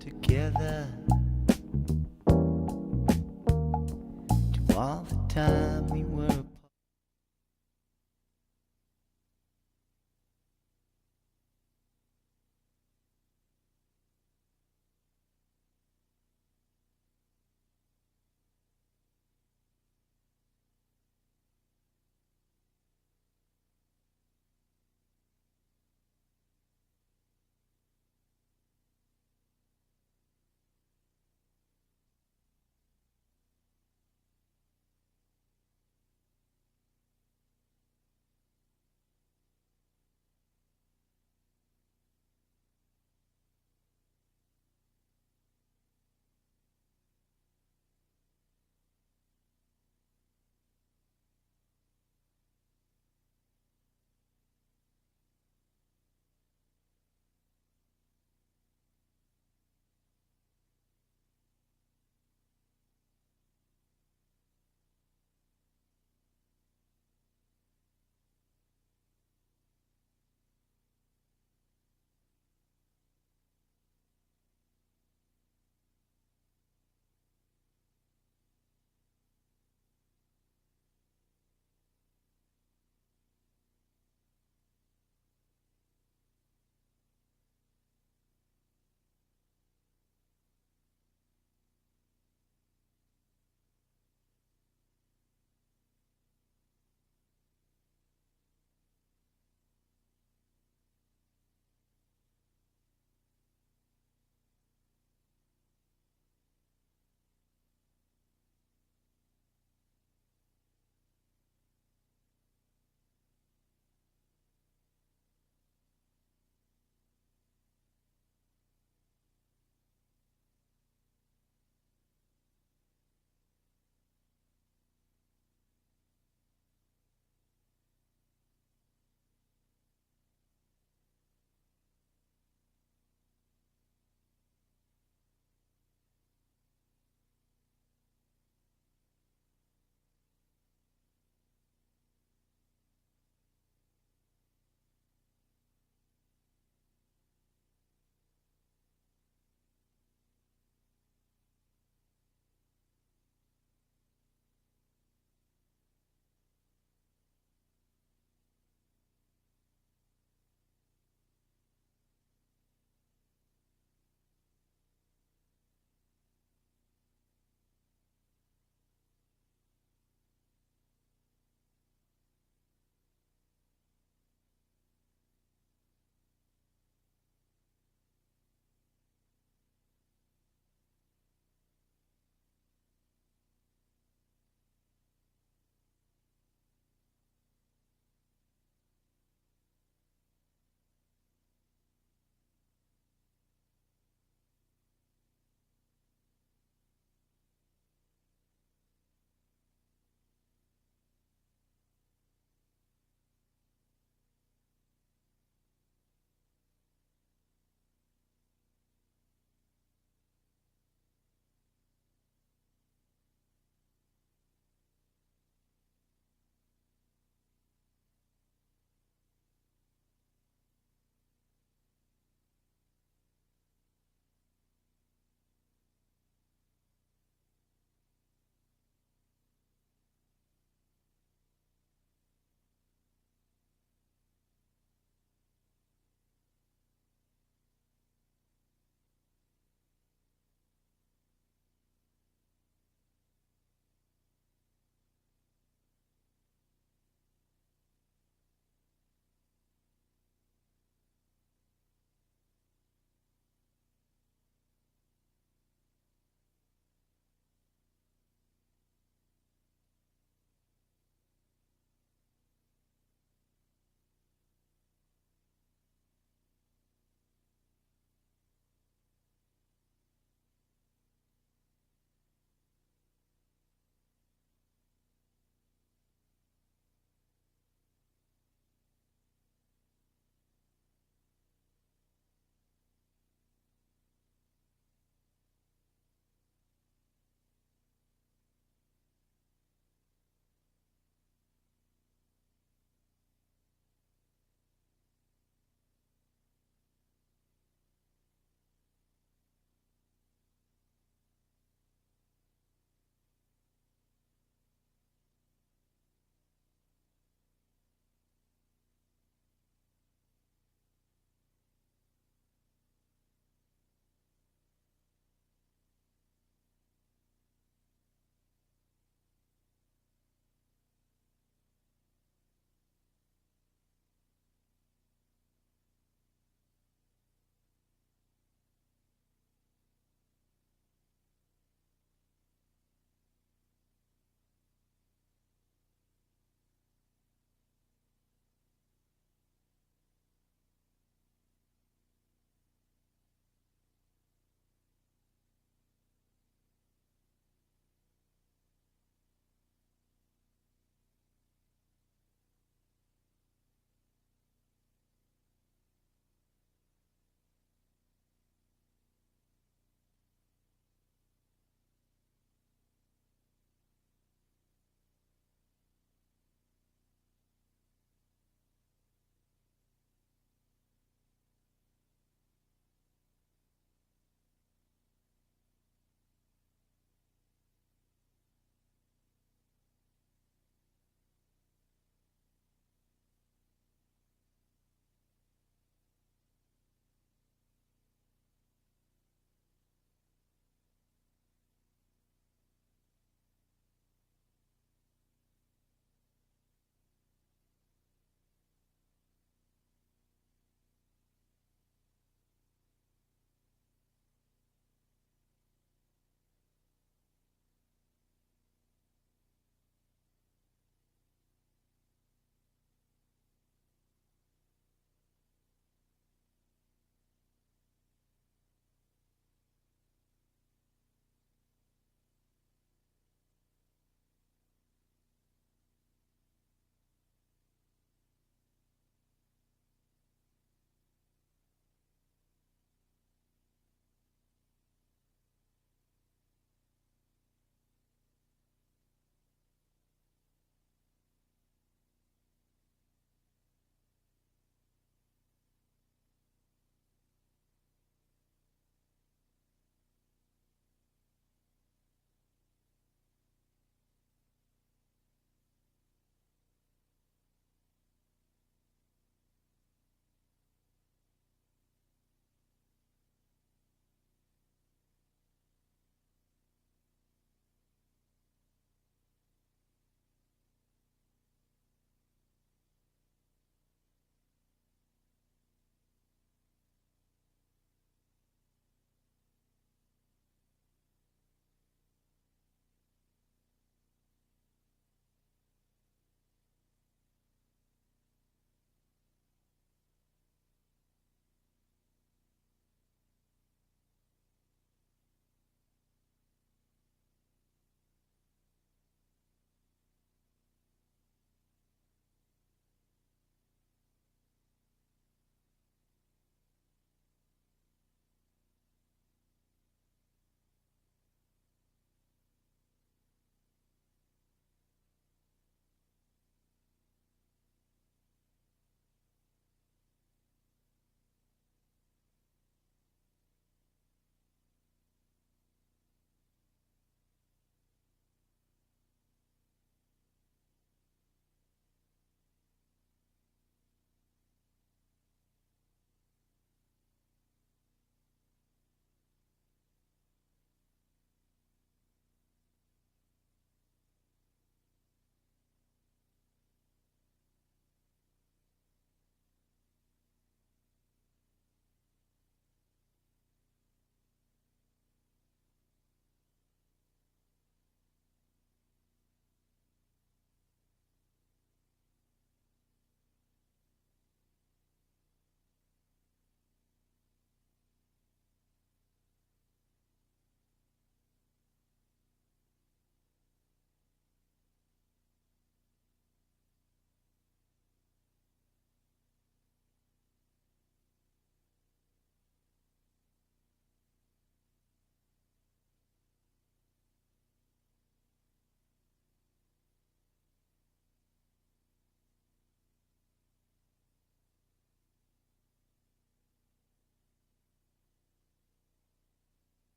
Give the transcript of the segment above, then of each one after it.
together to all the time we were apart.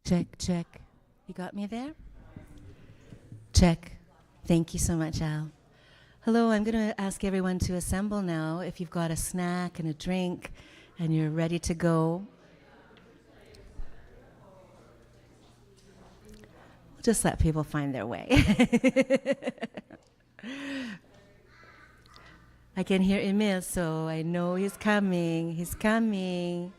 Check, check. You got me there? Check. Thank you so much, Al. Hello, I'm going to ask everyone to assemble now. If you've got a snack and a drink and you're ready to go, just let people find their way. I can hear Emil, so I know he's coming. He's coming.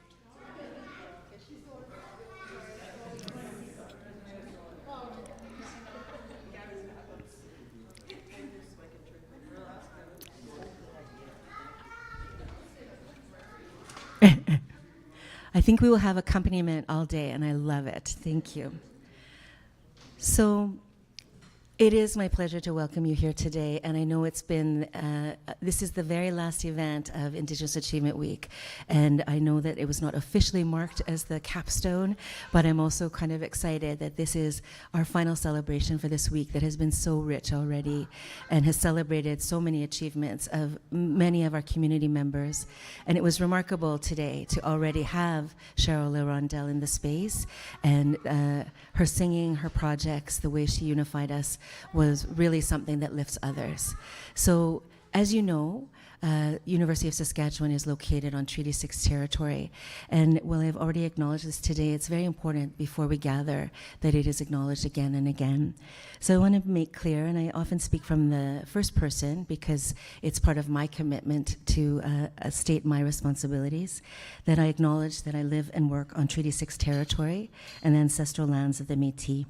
I think we will have accompaniment all day, and I love it. Thank you. So it is my pleasure to welcome you here today, and I know it's been, this is the very last event of Indigenous Achievement Week, and I know that it was not officially marked as the capstone, but I'm also kind of excited that this is our final celebration for this week that has been so rich already and has celebrated so many achievements of many of our community members. And it was remarkable today to already have Cheryl LeRondelle in the space, and her singing, her projects, the way she unified us was really something that lifts others. So, as you know, University of Saskatchewan is located on Treaty 6 territory. And while I've already acknowledged this today, it's very important before we gather that it is acknowledged again and again. So I want to make clear, and I often speak from the first person because it's part of my commitment to state my responsibilities, that I acknowledge that I live and work on Treaty 6 territory and the ancestral lands of the Métis.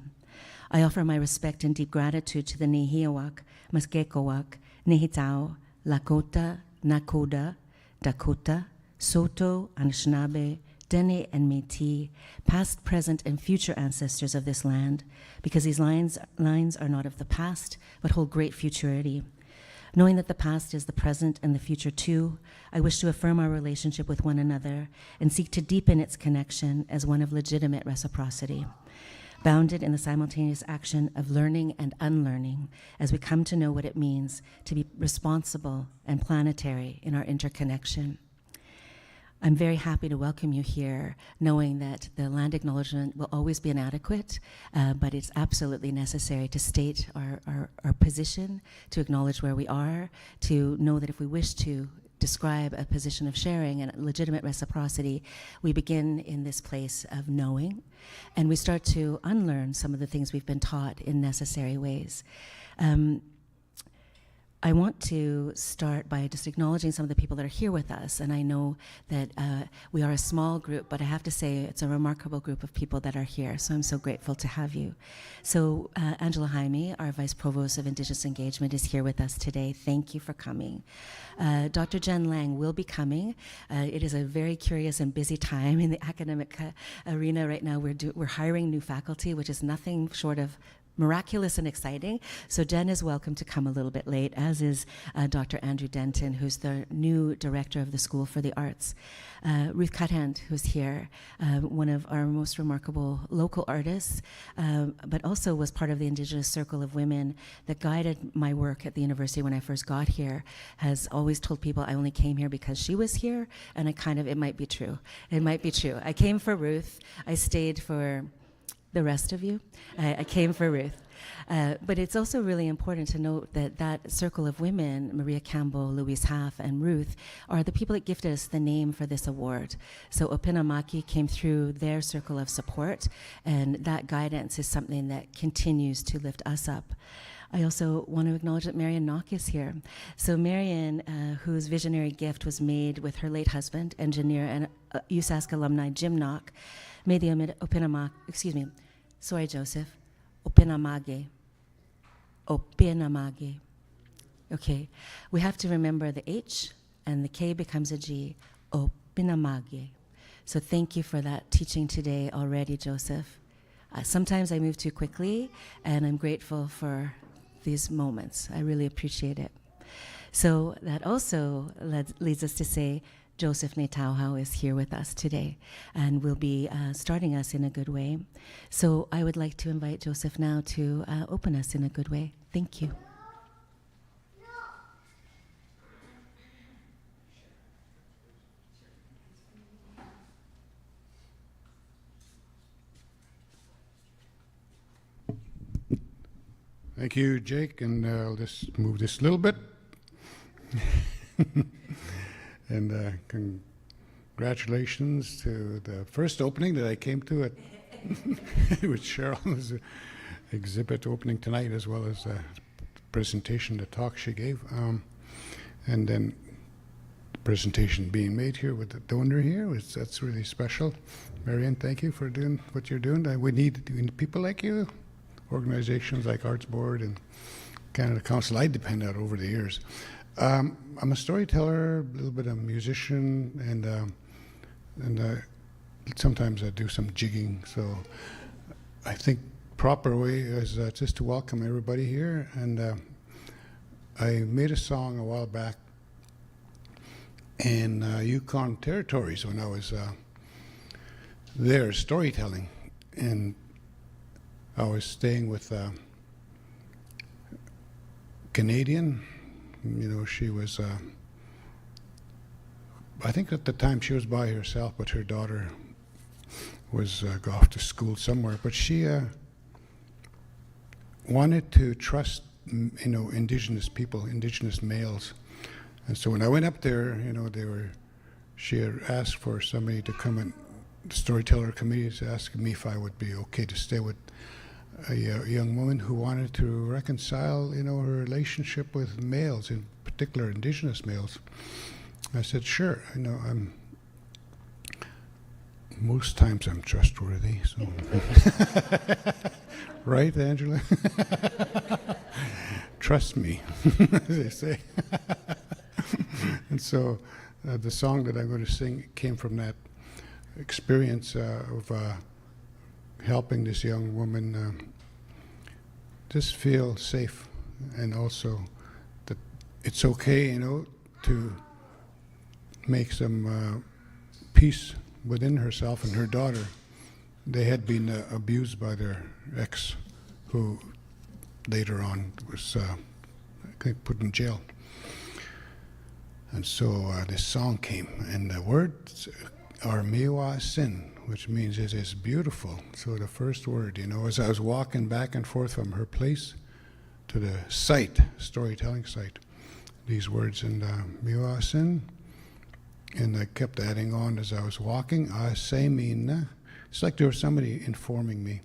I offer my respect and deep gratitude to the Nehiawak, Muskekowak, Nehitao, Lakota, Nakoda, Dakota, Soto, Anishinaabe, Dene, and Métis, past, present, and future ancestors of this land, because these lines are not of the past, but hold great futurity. Knowing that the past is the present and the future too, I wish to affirm our relationship with one another and seek to deepen its connection as one of legitimate reciprocity, bounded in the simultaneous action of learning and unlearning as we come to know what it means to be responsible and planetary in our interconnection. I'm very happy to welcome you here, knowing that the land acknowledgement will always be inadequate, but it's absolutely necessary to state our position, to acknowledge where we are, to know that if we wish to describe a position of sharing and legitimate reciprocity, we begin in this place of knowing, and we start to unlearn some of the things we've been taught in necessary ways. I want to start by just acknowledging some of the people that are here with us, and I know that we are a small group, but I have to say it's a remarkable group of people that are here, so I'm so grateful to have you. So Angela Jaime, our Vice Provost of Indigenous Engagement, is here with us today. Thank you for coming. Dr. Jen Lang will be coming. It is a very curious and busy time in the academic arena right now. We're hiring new faculty, which is nothing short of miraculous and exciting. So Jen is welcome to come a little bit late, as is Dr. Andrew Denton, who's the new director of the School for the Arts. Ruth Cuthand, who's here, one of our most remarkable local artists, but also was part of the Indigenous Circle of Women that guided my work at the university when I first got here, has always told people I only came here because she was here, and it might be true. It might be true. I came for Ruth. I stayed for the rest of you. I came for Ruth. But it's also really important to note that that circle of women, Maria Campbell, Louise Half, and Ruth, are the people that gifted us the name for this award. So Opinamaki came through their circle of support, and that guidance is something that continues to lift us up. I also want to acknowledge that Marion Knock is here. So Marion, whose visionary gift was made with her late husband, engineer and USask alumni Jim Knock, made the Opinamaki, Joseph, Opinamage. Opinamage. Okay, we have to remember the H and the K becomes a G, Opinamage. So thank you for that teaching today already, Joseph. Sometimes I move too quickly, and I'm grateful for these moments. I really appreciate it. So that also leads us to say, Joseph Netauhau is here with us today and will be starting us in a good way. So I would like to invite Joseph now to open us in a good way. Thank you. Thank you, Jake, and I'll just move this a little bit. And congratulations to the first opening that I came to at with Cheryl's exhibit opening tonight, as well as the presentation, the talk she gave, and then the presentation being made here with the donor here. That's really special. Marianne, thank you for doing what you're doing. We need people like you, organizations like Arts Board and Canada Council. I depend on over the years. I'm a storyteller, a little bit of a musician, and sometimes I do some jigging. So I think proper way is just to welcome everybody here. And I made a song a while back in Yukon Territories when I was there storytelling, and I was staying with a Canadian. You know, she was, I think at the time she was by herself, but her daughter was off to school somewhere. But she wanted to trust, you know, Indigenous people, Indigenous males. And so when I went up there, you know, she had asked for somebody to come, and the storyteller committee was asking me if I would be okay to stay with a young woman who wanted to reconcile, you know, her relationship with males, in particular Indigenous males. I said, sure. You know, most times I'm trustworthy. So, right, Angela? Trust me, as they say. And so, the song that I'm going to sing came from that experience of helping this young woman just feel safe, and also that it's okay, you know, to make some peace within herself and her daughter. They had been abused by their ex, who later on was, I think, put in jail. And so this song came, and the words are Miwa Sin, which means it is beautiful. So the first word, you know, as I was walking back and forth from her place to the site, storytelling site, these words, and Miwa Sin, and I kept adding on as I was walking, I say mina. It's like there was somebody informing me.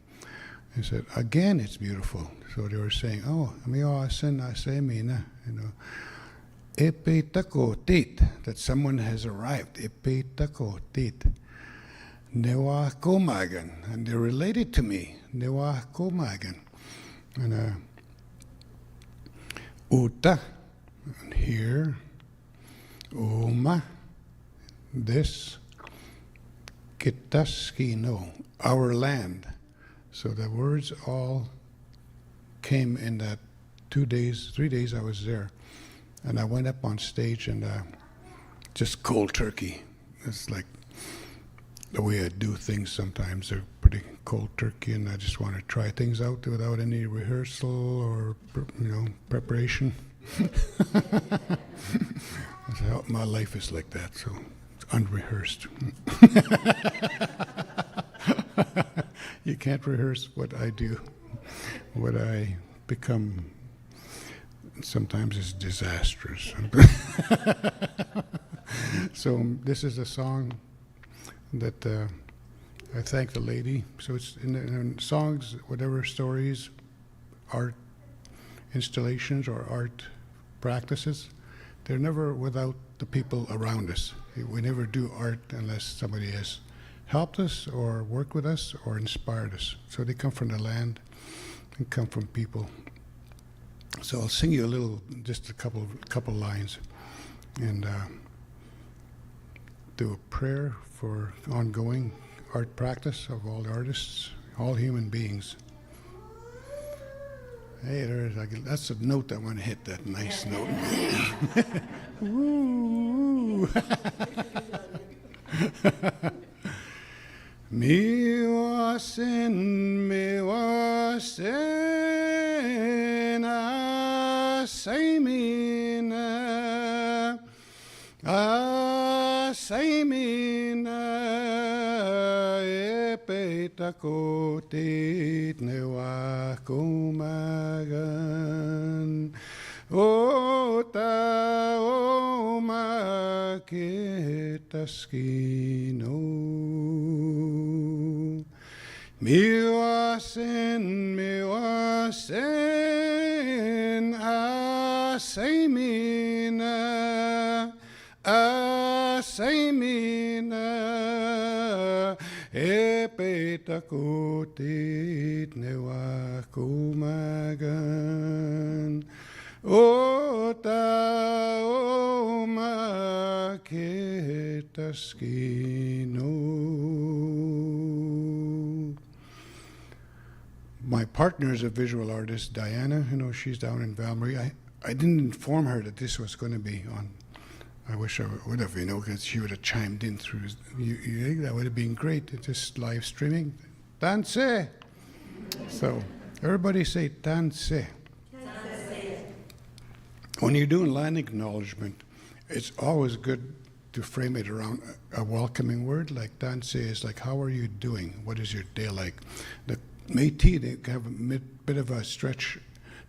They said, again, it's beautiful. So they were saying, oh, Miwa Sin, I say mina, you know. Epe tako tit, that someone has arrived. Epe tako tit. Newa komagan, and they're related to me. Newa komagan. And uta, here. Uma, this. Kitaskino, our land. So the words all came in that 3 days I was there. And I went up on stage and just cold turkey. It's like the way I do things sometimes. They're pretty cold turkey, and I just want to try things out without any rehearsal or, you know, preparation. That's how my life is like that, so it's unrehearsed. You can't rehearse what I do. What I become sometimes is disastrous. So this is a song that I thank the lady. So it's in songs, whatever stories, art installations or art practices, they're never without the people around us. We never do art unless somebody has helped us or worked with us or inspired us. So they come from the land and come from people. So I'll sing you a little, just a couple lines, and do a prayer for ongoing art practice of all artists, all human beings. Hey, that's a note I want to hit, that nice note. Woo! Miwa sin, say mina, say mina, epe takotit ne wakumagan. O ta o makitaskino. Miwasen asemina epetakotit newakumagan. O ta o makitaskino. My partner is a visual artist, Diana. She's down in Valmarie. I didn't inform her that this was going to be on. I wish I would have, because she would have chimed in through. That would have been great. It's just live streaming. Dance. So everybody say dance. When you're doing land acknowledgement, it's always good to frame it around a welcoming word. Like dance is like, how are you doing? What is your day like? The Métis, they have a bit of a stretch.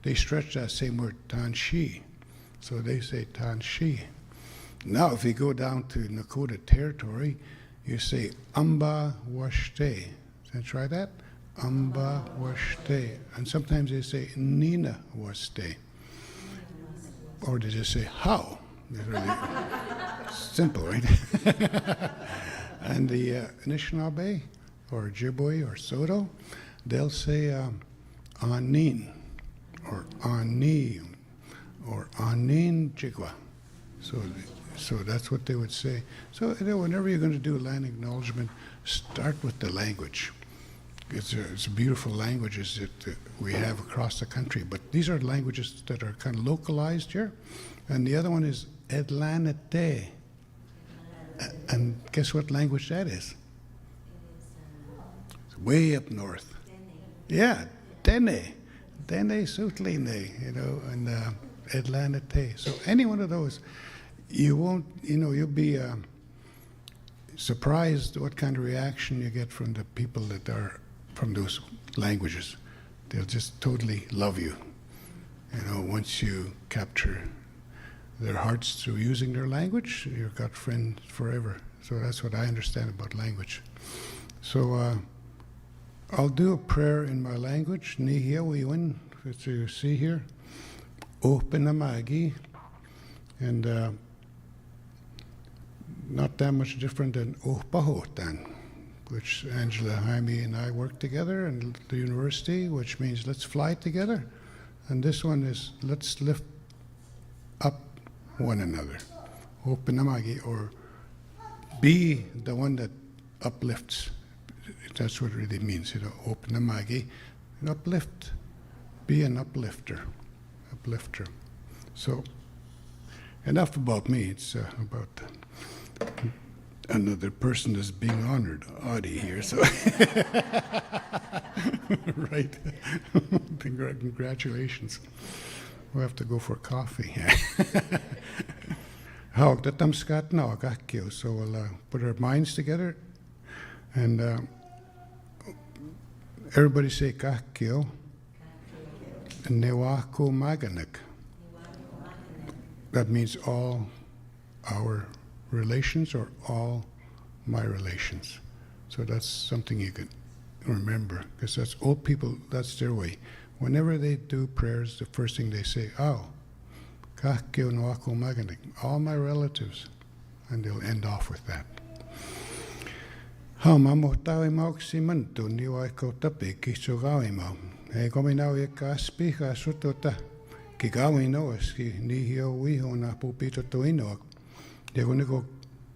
They stretch that same word, tanshi. So they say tanshi. Now, if you go down to Nakota territory, you say amba washte. Can I try that? Amba washte. And sometimes they say nina washte. Or they just say how. It's really simple, right? And the Anishinaabe, or Ojibwe, or Soto, they'll say anin, or ani, or anin jigwa. So that's what they would say. So whenever you're going to do land acknowledgement, start with the language. It's beautiful languages that we have across the country, but these are languages that are kind of localized here. And the other one is Edlanete. And guess what language that is? It's way up north. Yeah, Dene. Dene Sutline, and Edlanete. So any one of those, you won't, you'll be surprised what kind of reaction you get from the people that are from those languages. They'll just totally love you, once you capture their hearts through using their language. You've got friends forever. So that's what I understand about language. So I'll do a prayer in my language. Nihia wiwin, which you see here. Openamagi. And not that much different than Ohpahotan, which Angela, Jaime, and I work together in the university, which means let's fly together. And this one is let's lift up one another. Openamagi, or be the one that uplifts. That's what it really means, Openamagi, an uplift. Be an uplifter. So, enough about me. It's about another person that's being honored, Audie here. So, right. Congratulations. We'll have to go for coffee. So we'll put our minds together, and everybody say kakio. Newako maganik. That means all our relations or all my relations. So that's something you can remember, because that's old people, that's their way. Whenever they do prayers, the first thing they say, kakio newako maganik, all my relatives. And they'll end off with that. Ha mamotawi mauksimantu niwaiko tapi kisugawimo. He kominau e kaspi ka sutota ki gawino eski nihio wiho na pupito toino. De guniko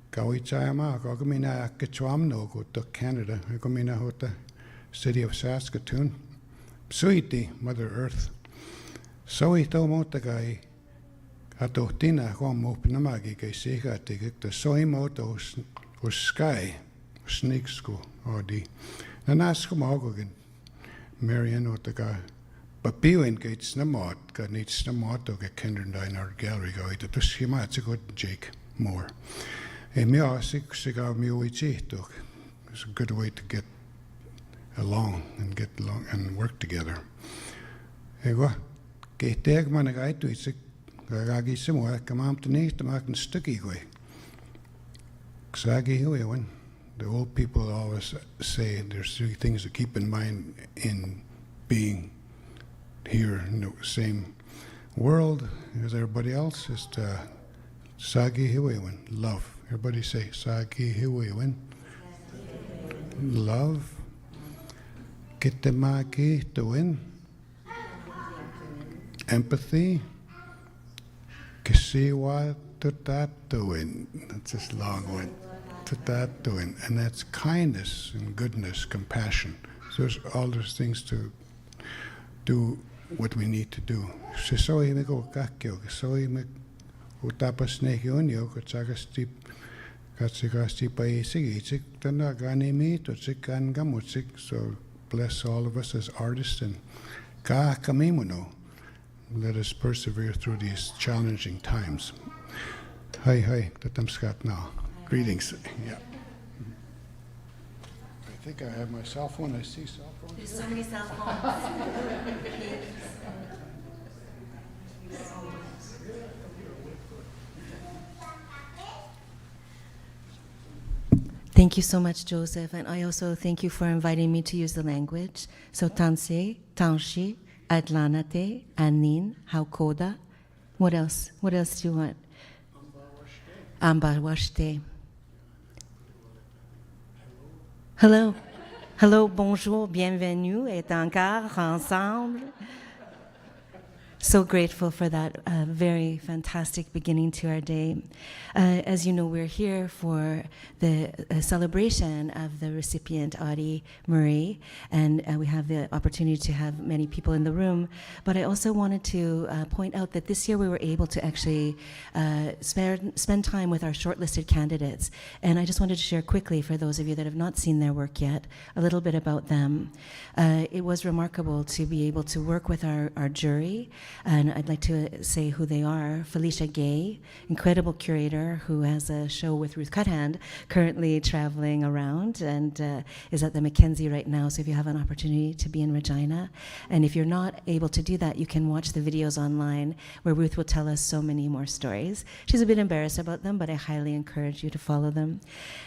kawichama ka komina ketwamno go to Canada. He komina hota city of Saskatoon. Suiti Mother Earth. So ito mo tagai ato tina ko mo pinamagi kay sika tigik to soi mo to sky sneaks ko odi. Nanas ko mo go Marian otaka papiwin ka it's na mot ka nits na moto ka Kendra in our gallery go ito to schema it's a good Jake Moore. E mi asik siga mi uichito. It's a good way to get along and get along and work together. Ego, kehteg managai tuitsik gagi semua kamam tani tamakan stucky goi. Ksagi huewan. The old people always say there's three things to keep in mind in being here in the same world as everybody else is to sagi hiwewan, love. Everybody say sagi hiwewan. Love. Kitemaki to win. Empathy. Kisiwa to win. That's this long one. Doing, and that's kindness and goodness, compassion. So there's all those things to do what we need to do. Sisoi me go kakyo, soi me utapas nekionio, katsagasti katsigasti paisig, tana gani me to sikan gamutsik. So bless all of us as artists and ka kamimuno. Let us persevere through these challenging times. Hi, tatamskat now. Greetings. Yeah. I think I have my cell phone. I see cell phones. There's so many cell phones. Thank you so much, Joseph, and I also thank you for inviting me to use the language. So Tanse, Tanshi, Atlanate, Anin, Haukoda. What else? What else do you want? Ambarwashte. Hello. Hello, bonjour, bienvenue, et encore ensemble. So grateful for that very fantastic beginning to our day. As you know, we're here for the celebration of the recipient, Audie Murray, and we have the opportunity to have many people in the room. But I also wanted to point out that this year we were able to actually spend time with our shortlisted candidates. And I just wanted to share quickly, for those of you that have not seen their work yet, a little bit about them. It was remarkable to be able to work with our jury. And I'd like to say who they are. Felicia Gay, incredible curator who has a show with Ruth Cuthand, currently traveling around and is at the Mackenzie right now. So if you have an opportunity to be in Regina, and if you're not able to do that, you can watch the videos online where Ruth will tell us so many more stories. She's a bit embarrassed about them, but I highly encourage you to follow them.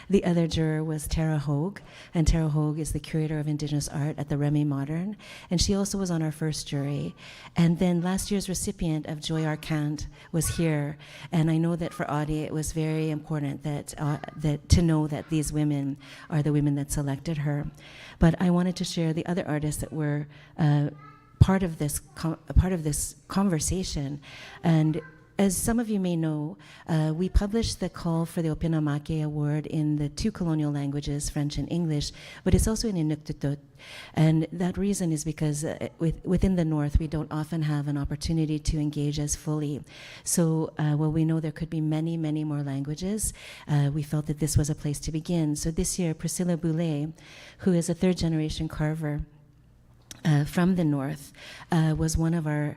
The other juror was Tara Hogue, and Tara Hogue is the curator of Indigenous art at the Remy Modern, and she also was on our first jury. And then last year's recipient of Joy Arcand was here, and I know that for Audie it was very important that to know that these women are the women that selected her. But I wanted to share the other artists that were part of this conversation. And as some of you may know, we published the call for the Opinamake Award in the two colonial languages, French and English, but it's also in Inuktitut. And that reason is because within the North, we don't often have an opportunity to engage as fully. So while we know there could be many, many more languages, we felt that this was a place to begin. So this year, Priscilla Boulay, who is a third-generation carver from the North, was one of our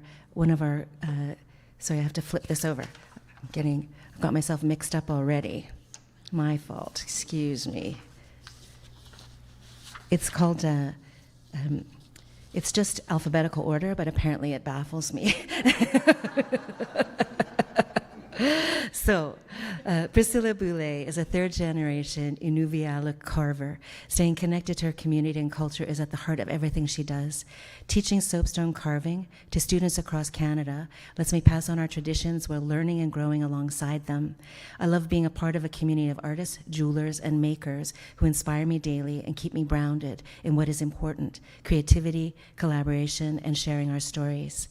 sorry, I have to flip this over. I've got myself mixed up already. My fault, excuse me. It's called, it's just alphabetical order, but apparently it baffles me. So, Priscilla Boulay is a third-generation Inuviala carver. Staying connected to her community and culture is at the heart of everything she does. Teaching soapstone carving to students across Canada lets me pass on our traditions while learning and growing alongside them. I love being a part of a community of artists, jewelers, and makers who inspire me daily and keep me grounded in what is important: creativity, collaboration, and sharing our stories.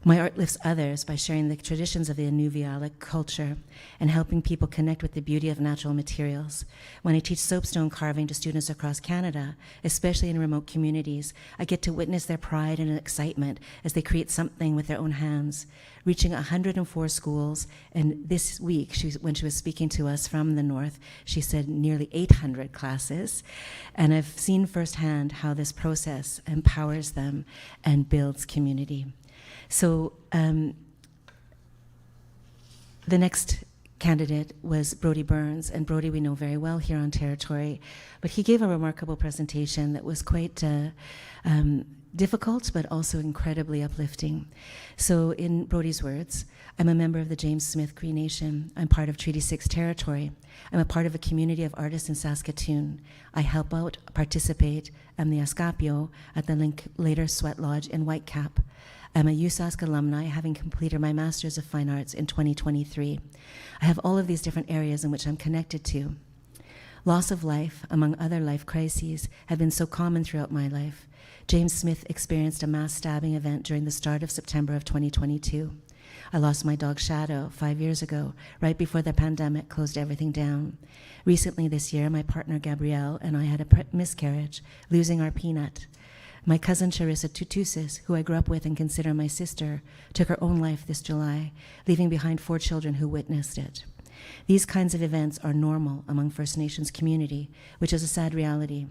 My art lifts others by sharing the traditions of the Inuviala culture and helping people connect with the beauty of natural materials. When I teach soapstone carving to students across Canada, especially in remote communities, I get to witness their pride and excitement as they create something with their own hands. Reaching 104 schools, and this week, when she was speaking to us from the North, she said nearly 800 classes. And I've seen firsthand how this process empowers them and builds community. So the next candidate was Brodie Burns, and Brodie we know very well here on territory, but he gave a remarkable presentation that was quite difficult, but also incredibly uplifting. So in Brodie's words, I'm a member of the James Smith Cree Nation. I'm part of Treaty 6 territory. I'm a part of a community of artists in Saskatoon. I help out, participate, am the Escapio at the Linklater Sweat Lodge in Whitecap. I'm a USask alumni, having completed my Master's of Fine Arts in 2023. I have all of these different areas in which I'm connected to. Loss of life, among other life crises, have been so common throughout my life. James Smith experienced a mass stabbing event during the start of September of 2022. I lost my dog Shadow 5 years ago, right before the pandemic closed everything down. Recently this year, my partner Gabrielle and I had a miscarriage, losing our Peanut. My cousin Charissa Tutusis, who I grew up with and consider my sister, took her own life this July, leaving behind 4 children who witnessed it. These kinds of events are normal among First Nations community, which is a sad reality.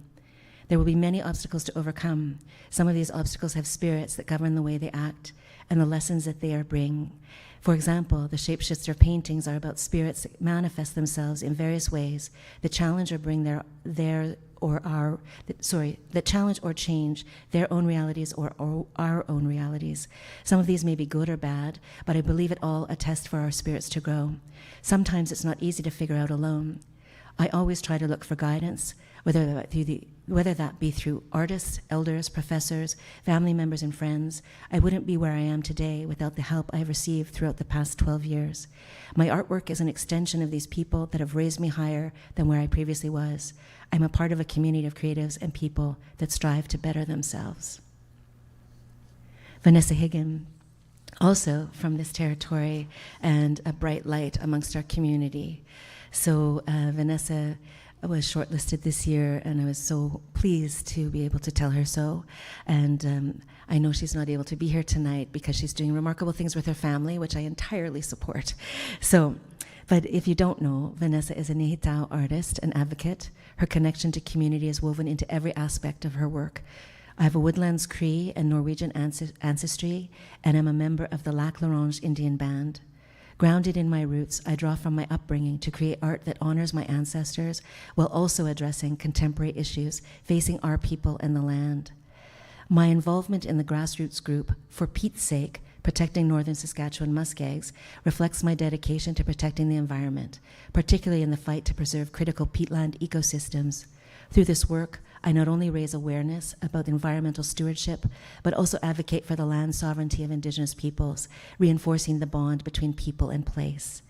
There will be many obstacles to overcome. Some of these obstacles have spirits that govern the way they act and the lessons that they are bringing. For example, the Shapeshifter paintings are about spirits that manifest themselves in various ways that challenge or bring that challenge or change their own realities or our own realities. Some of these may be good or bad, but I believe it all a test for our spirits to grow. Sometimes it's not easy to figure out alone. I always try to look for guidance, whether that be through artists, elders, professors, family members, and friends. I wouldn't be where I am today without the help I've received throughout the past 12 years. My artwork is an extension of these people that have raised me higher than where I previously was. I'm a part of a community of creatives and people that strive to better themselves. Vanessa Higgin, also from this territory and a bright light amongst our community. So Vanessa was shortlisted this year, and I was so pleased to be able to tell her so. And I know she's not able to be here tonight because she's doing remarkable things with her family, which I entirely support. So, but if you don't know, Vanessa is a Nihitao artist and advocate. Her connection to community is woven into every aspect of her work. I have a Woodlands Cree and Norwegian ancestry, and I'm a member of the Lac La Ronge Indian Band. Grounded in my roots, I draw from my upbringing to create art that honors my ancestors while also addressing contemporary issues facing our people and the land. My involvement in the grassroots group, For Pete's Sake, Protecting Northern Saskatchewan Muskegs, reflects my dedication to protecting the environment, particularly in the fight to preserve critical peatland ecosystems. Through this work, I not only raise awareness about environmental stewardship, but also advocate for the land sovereignty of Indigenous peoples, reinforcing the bond between people and place.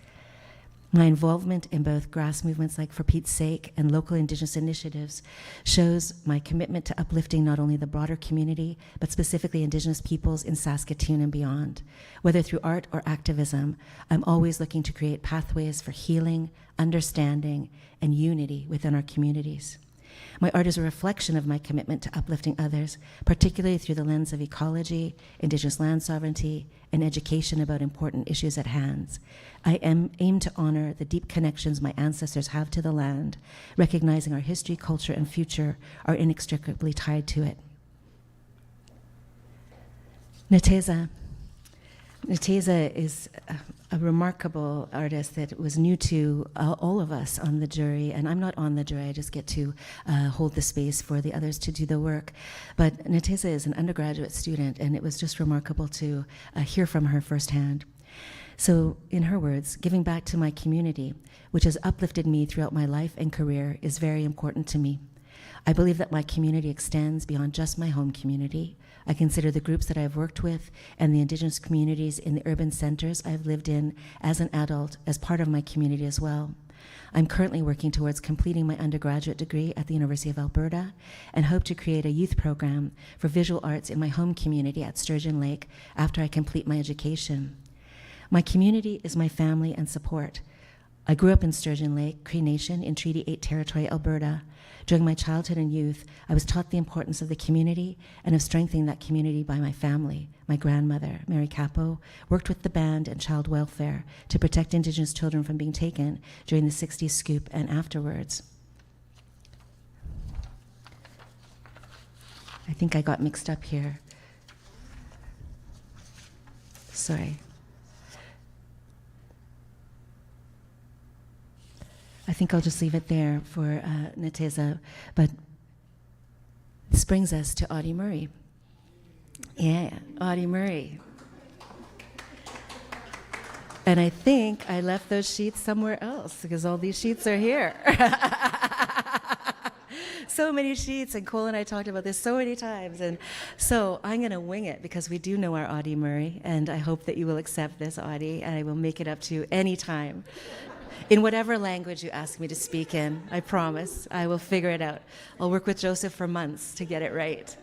My involvement in both grass movements like For Pete's Sake and local Indigenous initiatives shows my commitment to uplifting not only the broader community, but specifically Indigenous peoples in Saskatoon and beyond. Whether through art or activism, I'm always looking to create pathways for healing, understanding, and unity within our communities. My art is a reflection of my commitment to uplifting others, particularly through the lens of ecology, Indigenous land sovereignty, and education about important issues at hand. I aim to honor the deep connections my ancestors have to the land, recognizing our history, culture, and future are inextricably tied to it. Nateza is a remarkable artist that was new to all of us on the jury, and I'm not on the jury, I just get to hold the space for the others to do the work. But Nateza is an undergraduate student, and it was just remarkable to hear from her firsthand. So in her words, giving back to my community, which has uplifted me throughout my life and career, is very important to me. I believe that my community extends beyond just my home community. I consider the groups that I've worked with and the Indigenous communities in the urban centers I've lived in as an adult as part of my community as well. I'm currently working towards completing my undergraduate degree at the University of Alberta and hope to create a youth program for visual arts in my home community at Sturgeon Lake after I complete my education. My community is my family and support. I grew up in Sturgeon Lake, Cree Nation, in Treaty 8 territory, Alberta. During my childhood and youth, I was taught the importance of the community and of strengthening that community by my family. My grandmother, Mary Capo, worked with the band and child welfare to protect Indigenous children from being taken during the 60s scoop and afterwards. I think I got mixed up here. Sorry. I think I'll just leave it there for Nateza. But this brings us to Audie Murray. Yeah, Audie Murray. And I think I left those sheets somewhere else because all these sheets are here. So many sheets, and Cole and I talked about this so many times. And so I'm going to wing it because we do know our Audie Murray, and I hope that you will accept this, Audie, and I will make it up to you any time. In whatever language you ask me to speak in, I promise. I will figure it out. I'll work with Joseph for months to get it right.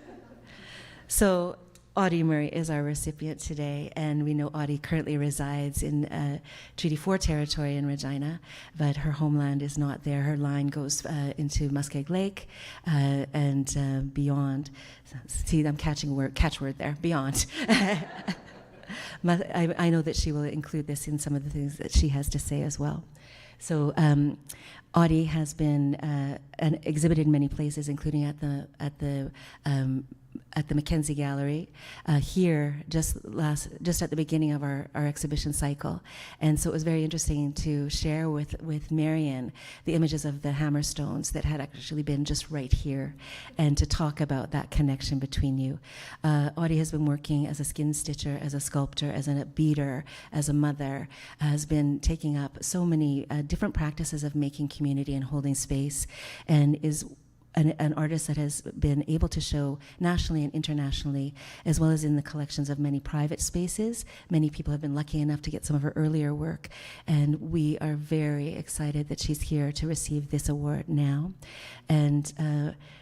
So Audie Murray is our recipient today, and we know Audie currently resides in Treaty 4 territory in Regina, but her homeland is not there. Her line goes into Muskeg Lake and beyond. See, I'm catchword there, beyond. I know that she will include this in some of the things that she has to say as well. So Audie has been and exhibited in many places, including at the Mackenzie Gallery here just at the beginning of our exhibition cycle. And so it was very interesting to share with Marion the images of the hammerstones that had actually been just right here, and to talk about that connection between you. Audie has been working as a skin stitcher, as a sculptor, as a beater, as a mother, has been taking up so many different practices of making community and holding space, and is an artist that has been able to show nationally and internationally, as well as in the collections of many private spaces. Many people have been lucky enough to get some of her earlier work, and we are very excited that she's here to receive this award now. And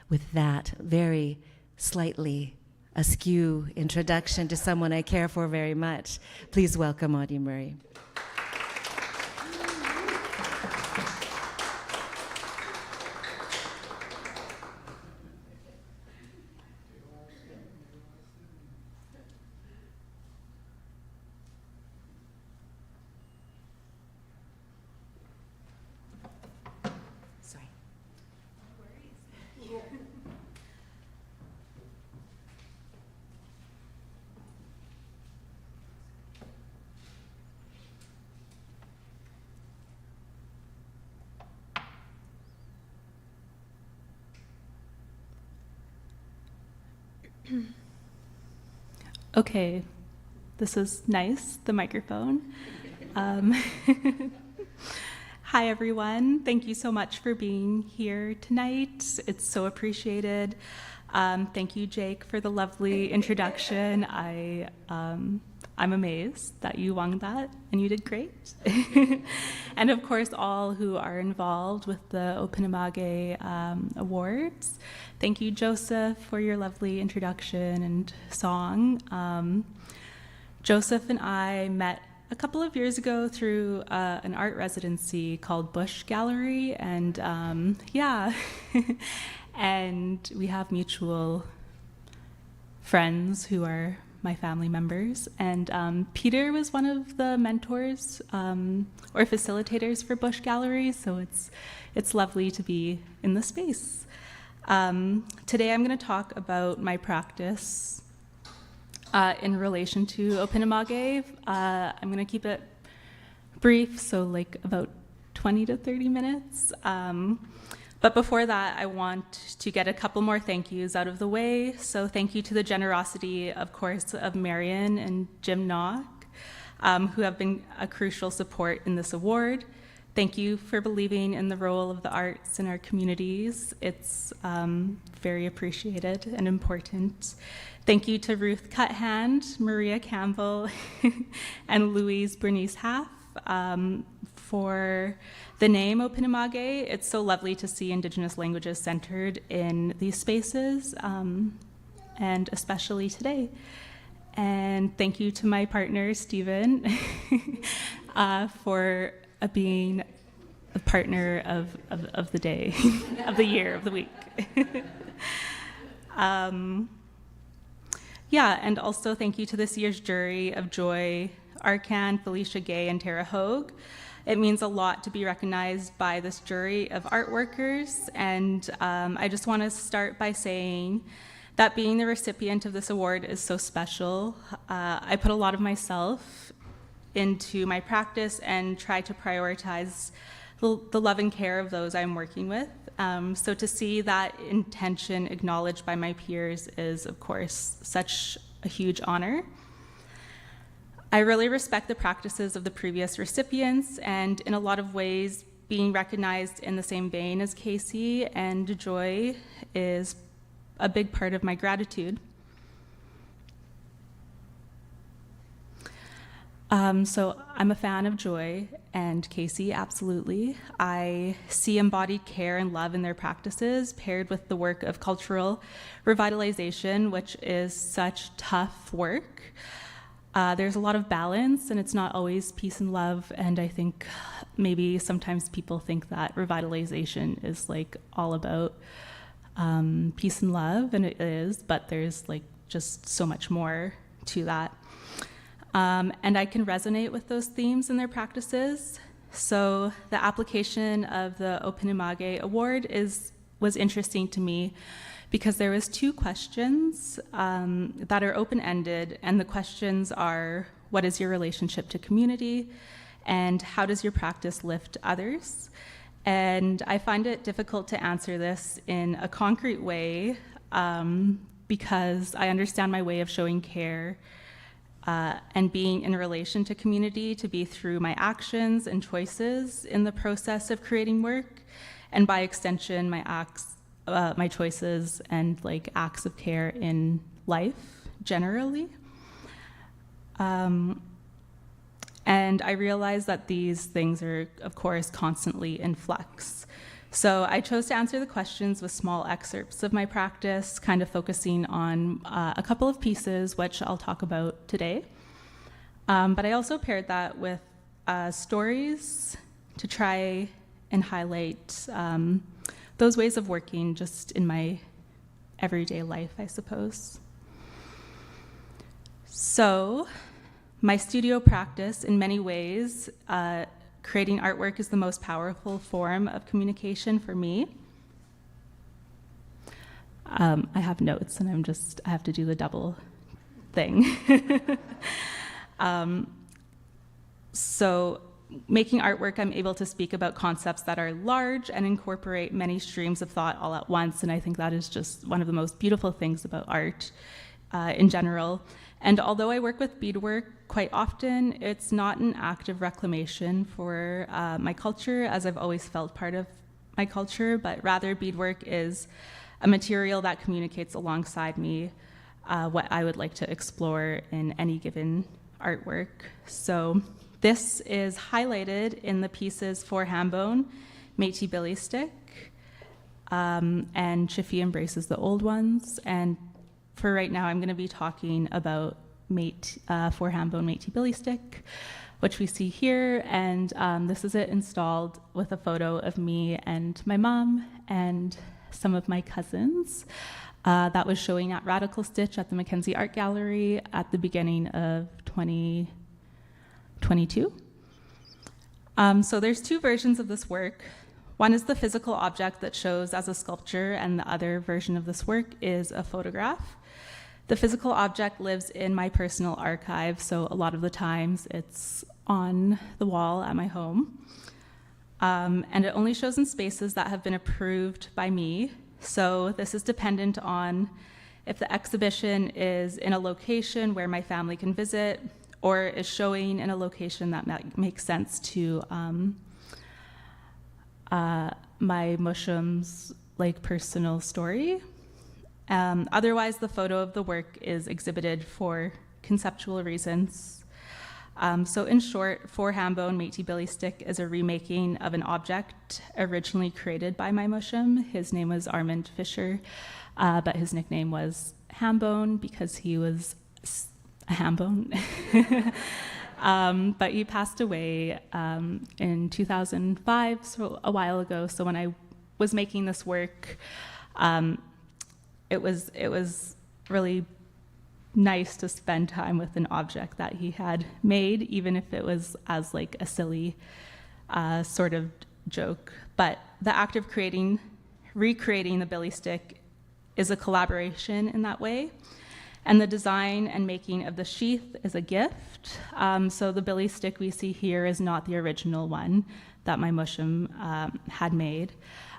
with that very slightly askew introduction to someone I care for very much, please welcome Audie Murray. Okay, this is nice, the microphone. Hi, everyone. Thank you so much for being here tonight. It's so appreciated. Thank you, Jake, for the lovely introduction. I'm amazed that you won that, and you did great. And of course, all who are involved with the Opunamage Awards. Thank you, Joseph, for your lovely introduction and song. Joseph and I met a couple of years ago through an art residency called Bush Gallery, and and we have mutual friends who are my family members, and Peter was one of the mentors or facilitators for Bush Gallery, so it's lovely to be in the space. Today I'm going to talk about my practice in relation to Opunamage. I'm going to keep it brief, so like about 20 to 30 minutes. But before that, I want to get a couple more thank yous out of the way. So thank you to the generosity, of course, of Marion and Jim Knock, who have been a crucial support in this award. Thank you for believing in the role of the arts in our communities. It's very appreciated and important. Thank you to Ruth Cuthand, Maria Campbell, and Louise Bernice Half for the name Opunamage. It's so lovely to see Indigenous languages centered in these spaces, and especially today. And thank you to my partner, Stephen, for being a partner of the day, of the year, of the week. And also thank you to this year's jury of Joy Arcan, Felicia Gay, and Tara Hogue. It means a lot to be recognized by this jury of art workers, and I just want to start by saying that being the recipient of this award is so special. I put a lot of myself into my practice and try to prioritize the love and care of those I'm working with. So to see that intention acknowledged by my peers is, of course, such a huge honor. I really respect the practices of the previous recipients, and in a lot of ways, being recognized in the same vein as Casey and Joy is a big part of my gratitude. So I'm a fan of Joy and Casey, absolutely. I see embodied care and love in their practices, paired with the work of cultural revitalization, which is such tough work. There's a lot of balance, and it's not always peace and love, and I think maybe sometimes people think that revitalization is like all about peace and love, and it is, but there's like just so much more to that. And I can resonate with those themes in their practices. So the application of the Opinimage Award was interesting to me because there was 2 questions that are open-ended, and the questions are, what is your relationship to community, and how does your practice lift others? And I find it difficult to answer this in a concrete way because I understand my way of showing care and being in relation to community to be through my actions and choices in the process of creating work, and by extension, my acts, my choices and like acts of care in life generally. And I realize that these things are, of course, constantly in flux. So I chose to answer the questions with small excerpts of my practice, kind of focusing on a couple of pieces, which I'll talk about today. But I also paired that with stories to try and highlight those ways of working just in my everyday life, I suppose. So my studio practice, in many ways, creating artwork is the most powerful form of communication for me. I have notes, and I have to do the double thing. So making artwork, I'm able to speak about concepts that are large and incorporate many streams of thought all at once, and I think that is just one of the most beautiful things about art in general. And although I work with beadwork quite often, it's not an act of reclamation for my culture, as I've always felt part of my culture, but rather beadwork is a material that communicates alongside me what I would like to explore in any given artwork. So this is highlighted in the pieces For Hambone, Métis Billy Stick, and Chiffy Embraces the Old Ones. And for right now, I'm going to be talking about For Hambone, Métis Billy Stick, which we see here. And this is it installed with a photo of me and my mom and some of my cousins. That was showing at Radical Stitch at the Mackenzie Art Gallery at the beginning of 2022. So there's 2 versions of this work. One is the physical object that shows as a sculpture, and the other version of this work is a photograph. The physical object lives in my personal archive, so a lot of the times it's on the wall at my home. And it only shows in spaces that have been approved by me. So this is dependent on if the exhibition is in a location where my family can visit, or is showing in a location that makes sense to my mushroom's like personal story. Otherwise, the photo of the work is exhibited for conceptual reasons. So in short, For Hambone, Métis Billy Stick is a remaking of an object originally created by my mushroom. His name was Armand Fisher, but his nickname was Hambone because he was a hambone. But he passed away in 2005, so a while ago. So when I was making this work, it was really nice to spend time with an object that he had made, even if it was as like a silly sort of joke. But the act of recreating the Billy Stick is a collaboration in that way. And the design and making of the sheath is a gift. So the Billy Stick we see here is not the original one that my mushroom had made,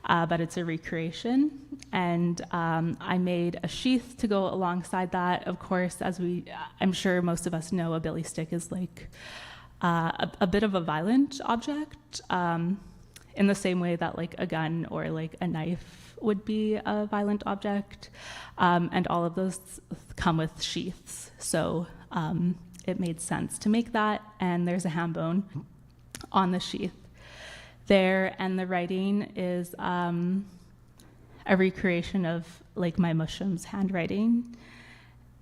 but it's a recreation. And I made a sheath to go alongside that. Of course, I'm sure most of us know, a billy stick is like a bit of a violent object, in the same way that like a gun or like a knife would be a violent object. And all of those come with sheaths. So it made sense to make that. And there's a ham bone on the sheath there. And the writing is a recreation of like my mushroom's handwriting.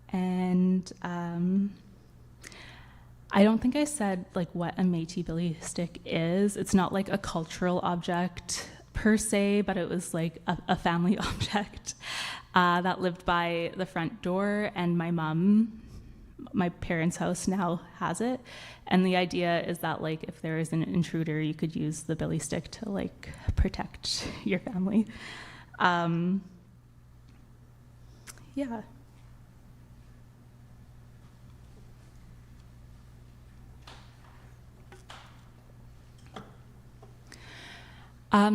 And I don't think I said like what a Métis billy stick is. It's not like a cultural object per se, but it was like a family object that lived by the front door, and my parents' house now has it. And the idea is that like if there is an intruder, you could use the billy stick to like protect your family. Yeah.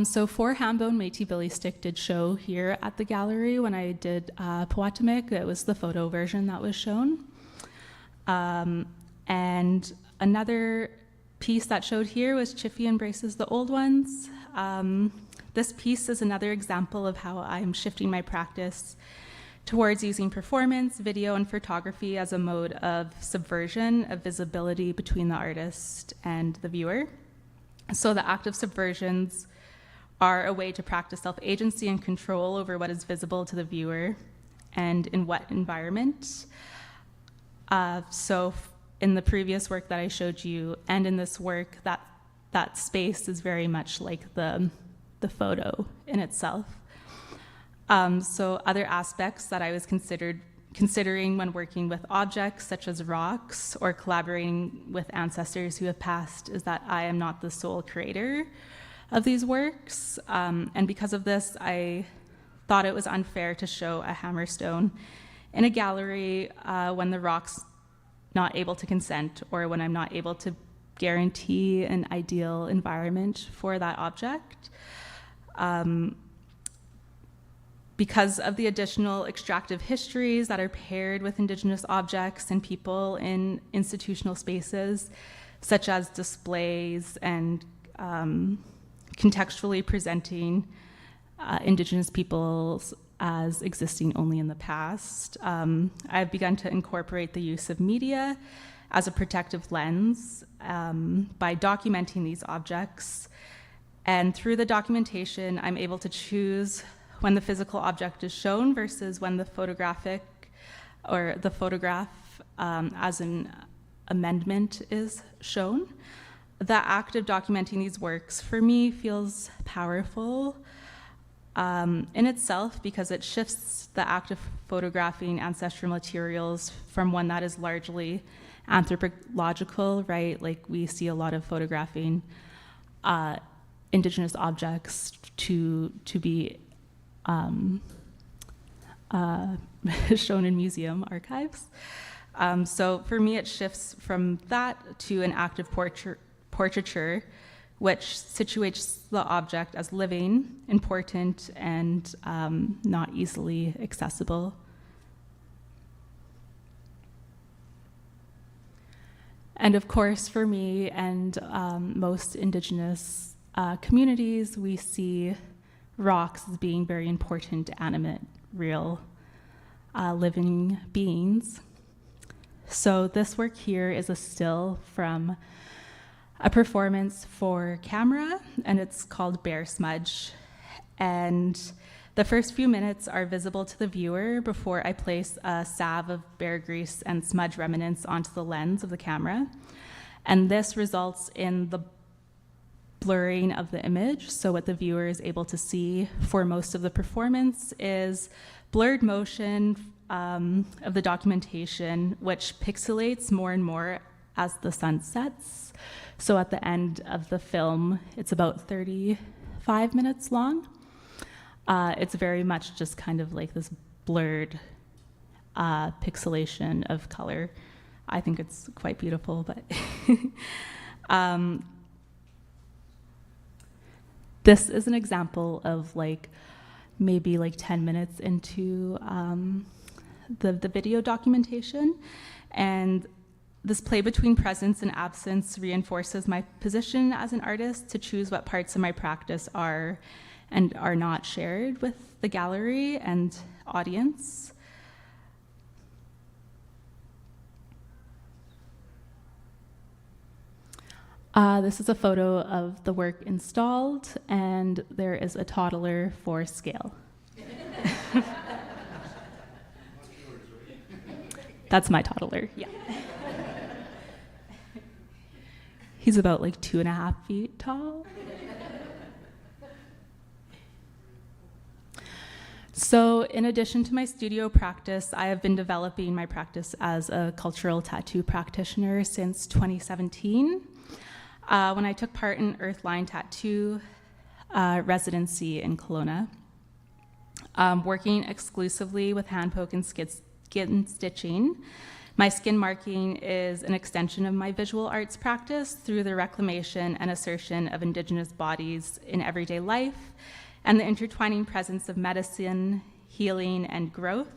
So 4 Hambone Métis billy stick did show here at the gallery when I did Poatimek. It was the photo version that was shown. And another piece that showed here was Chiffy Embraces the Old Ones. This piece is another example of how I'm shifting my practice towards using performance, video, and photography as a mode of subversion of visibility between the artist and the viewer. So the active subversions are a way to practice self-agency and control over what is visible to the viewer and in what environment. So in the previous work that I showed you and in this work, that space is very much like the photo in itself. So other aspects that I was considering when working with objects such as rocks or collaborating with ancestors who have passed is that I am not the sole creator of these works. And because of this, I thought it was unfair to show a hammerstone in a gallery when the rock's not able to consent, or when I'm not able to guarantee an ideal environment for that object. Because of the additional extractive histories that are paired with Indigenous objects and people in institutional spaces, such as displays and contextually presenting Indigenous peoples as existing only in the past. I've begun to incorporate the use of media as a protective lens by documenting these objects. And through the documentation, I'm able to choose when the physical object is shown versus when the photograph as an amendment is shown. The act of documenting these works for me feels powerful in itself because it shifts the act of photographing ancestral materials from one that is largely anthropological, right? Like we see a lot of photographing Indigenous objects to be shown in museum archives. So for me, it shifts from that to an active portraiture, which situates the object as living, important, and not easily accessible. And of course, for me and most Indigenous communities, we see rocks as being very important, animate, real, living beings. So this work here is a still from a performance for camera, and it's called Bear Smudge. And the first few minutes are visible to the viewer before I place a salve of bear grease and smudge remnants onto the lens of the camera. And this results in the blurring of the image. So what the viewer is able to see for most of the performance is blurred motion of the documentation, which pixelates more and more as the sun sets. So at the end of the film, it's about 35 minutes long. It's very much just kind of like this blurred pixelation of color. I think it's quite beautiful, but this is an example of maybe 10 minutes into the video documentation. And this play between presence and absence reinforces my position as an artist to choose what parts of my practice are and are not shared with the gallery and audience. This is a photo of the work installed, and there is a toddler for scale. That's my toddler, yeah. He's about 2.5 feet tall. So in addition to my studio practice, I have been developing my practice as a cultural tattoo practitioner since 2017. When I took part in Earthline Tattoo residency in Kelowna, working exclusively with hand poke and skin stitching. My skin marking is an extension of my visual arts practice through the reclamation and assertion of Indigenous bodies in everyday life and the intertwining presence of medicine, healing, and growth.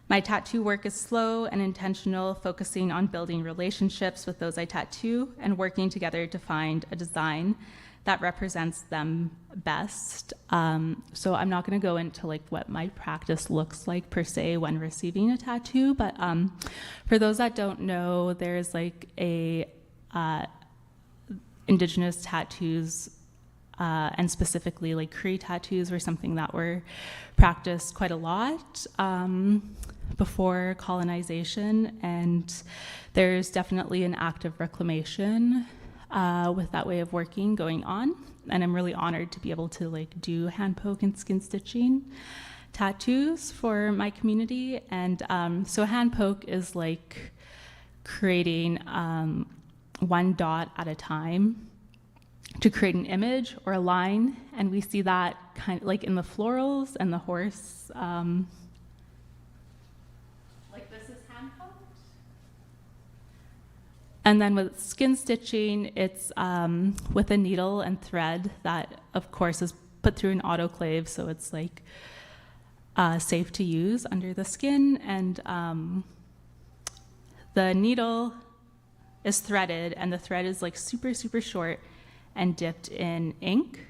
My tattoo work is slow and intentional, focusing on building relationships with those I tattoo and working together to find a design that represents them best. So I'm not going to go into what my practice looks like per se when receiving a tattoo, but for those that don't know, there's a Indigenous tattoos and specifically Cree tattoos were something that were practiced quite a lot before colonization, and there's definitely an active reclamation with that way of working going on, and I'm really honored to be able to do hand poke and skin stitching tattoos for my community. And so hand poke is creating one dot at a time to create an image or a line, and we see that kind of in the florals and the horse. This is hand poked. And then with skin stitching, it's with a needle and thread that, of course, is put through an autoclave, so it's safe to use under the skin. And the needle is threaded, and the thread is super, super short and dipped in ink,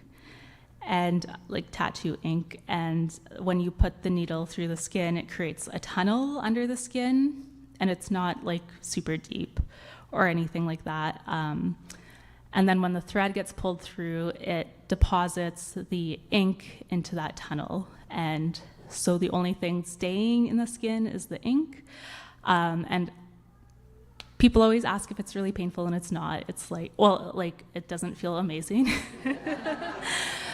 and tattoo ink. And when you put the needle through the skin, it creates a tunnel under the skin, and it's not super deep or anything like that. And then when the thread gets pulled through, it deposits the ink into that tunnel. And so the only thing staying in the skin is the ink. And people always ask if it's really painful, and it's not. It's it doesn't feel amazing.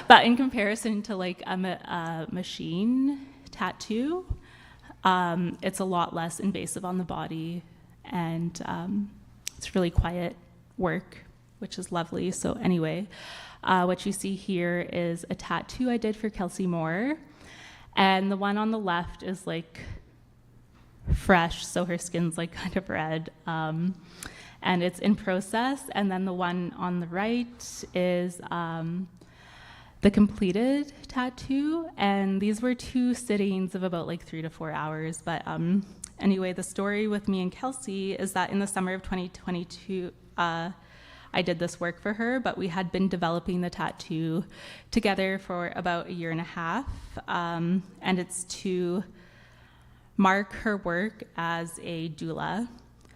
But in comparison to a machine tattoo, it's a lot less invasive on the body, and it's really quiet work, which is lovely. So anyway, what you see here is a tattoo I did for Kelsey Moore, and the one on the left is fresh, so her skin's kind of red, and it's in process. And then the one on the right is the completed tattoo, and these were 2 sittings of about 3 to 4 hours. But anyway, the story with me and Kelsey is that in the summer of 2022, I did this work for her, but we had been developing the tattoo together for about 1.5 years, and it's to mark her work as a doula.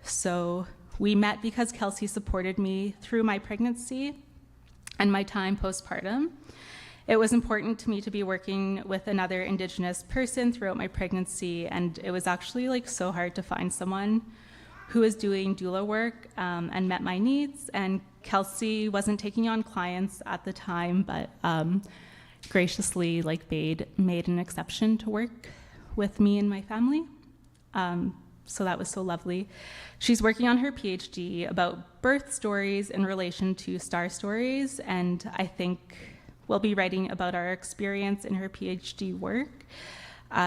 So we met because Kelsey supported me through my pregnancy and my time postpartum. It was important to me to be working with another Indigenous person throughout my pregnancy, and it was actually so hard to find someone who was doing doula work and met my needs. And Kelsey wasn't taking on clients at the time, but graciously made an exception to work with me and my family. So that was so lovely. She's working on her PhD about birth stories in relation to star stories, and I think we'll be writing about our experience in her PhD work.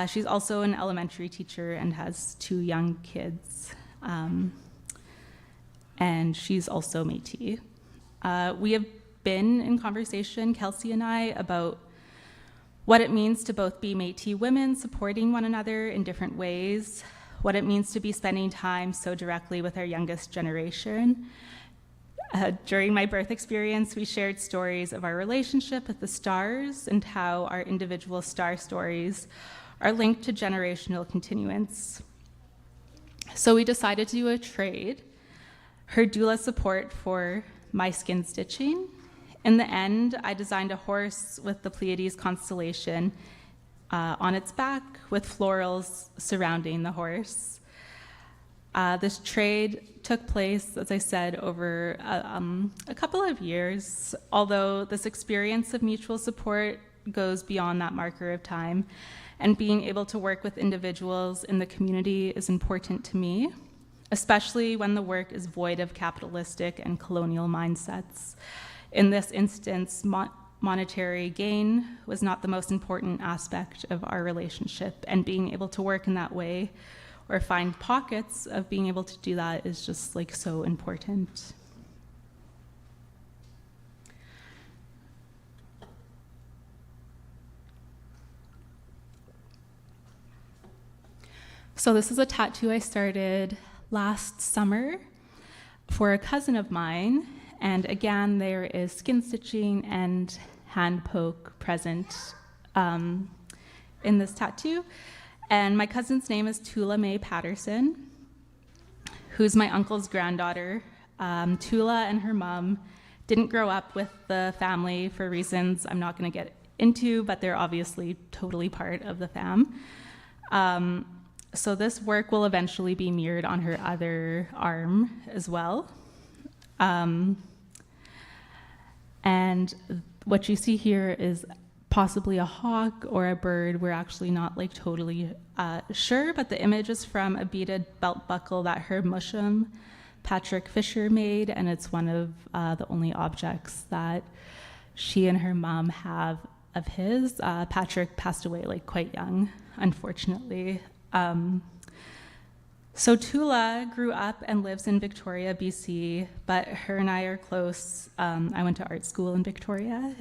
She's also an elementary teacher and has 2 young kids, and she's also Métis. We have been in conversation, Kelsey and I, about what it means to both be Métis women supporting one another in different ways, what it means to be spending time so directly with our youngest generation. During my birth experience, we shared stories of our relationship with the stars and how our individual star stories are linked to generational continuance. So we decided to do a trade, her doula support for my skin stitching. In the end, I designed a horse with the Pleiades constellation on its back with florals surrounding the horse. This trade took place, as I said, over a couple of years, although this experience of mutual support goes beyond that marker of time, and being able to work with individuals in the community is important to me, especially when the work is void of capitalistic and colonial mindsets. In this instance, monetary gain was not the most important aspect of our relationship, and being able to work in that way or find pockets of being able to do that is just like so important. So this is a tattoo I started last summer for a cousin of mine. And again, there is skin stitching and hand poke present in this tattoo. And my cousin's name is Tula Mae Patterson, who's my uncle's granddaughter. Tula and her mom didn't grow up with the family for reasons I'm not going to get into, but they're obviously totally part of the fam. So this work will eventually be mirrored on her other arm as well. And what you see here is possibly a hawk or a bird. We're actually not like totally sure, but the image is from a beaded belt buckle that her mushum, Patrick Fisher, made, and it's one of the only objects that she and her mom have of his. Patrick passed away like quite young, unfortunately. So Tula grew up and lives in Victoria, BC, but her and I are close. I went to art school in Victoria.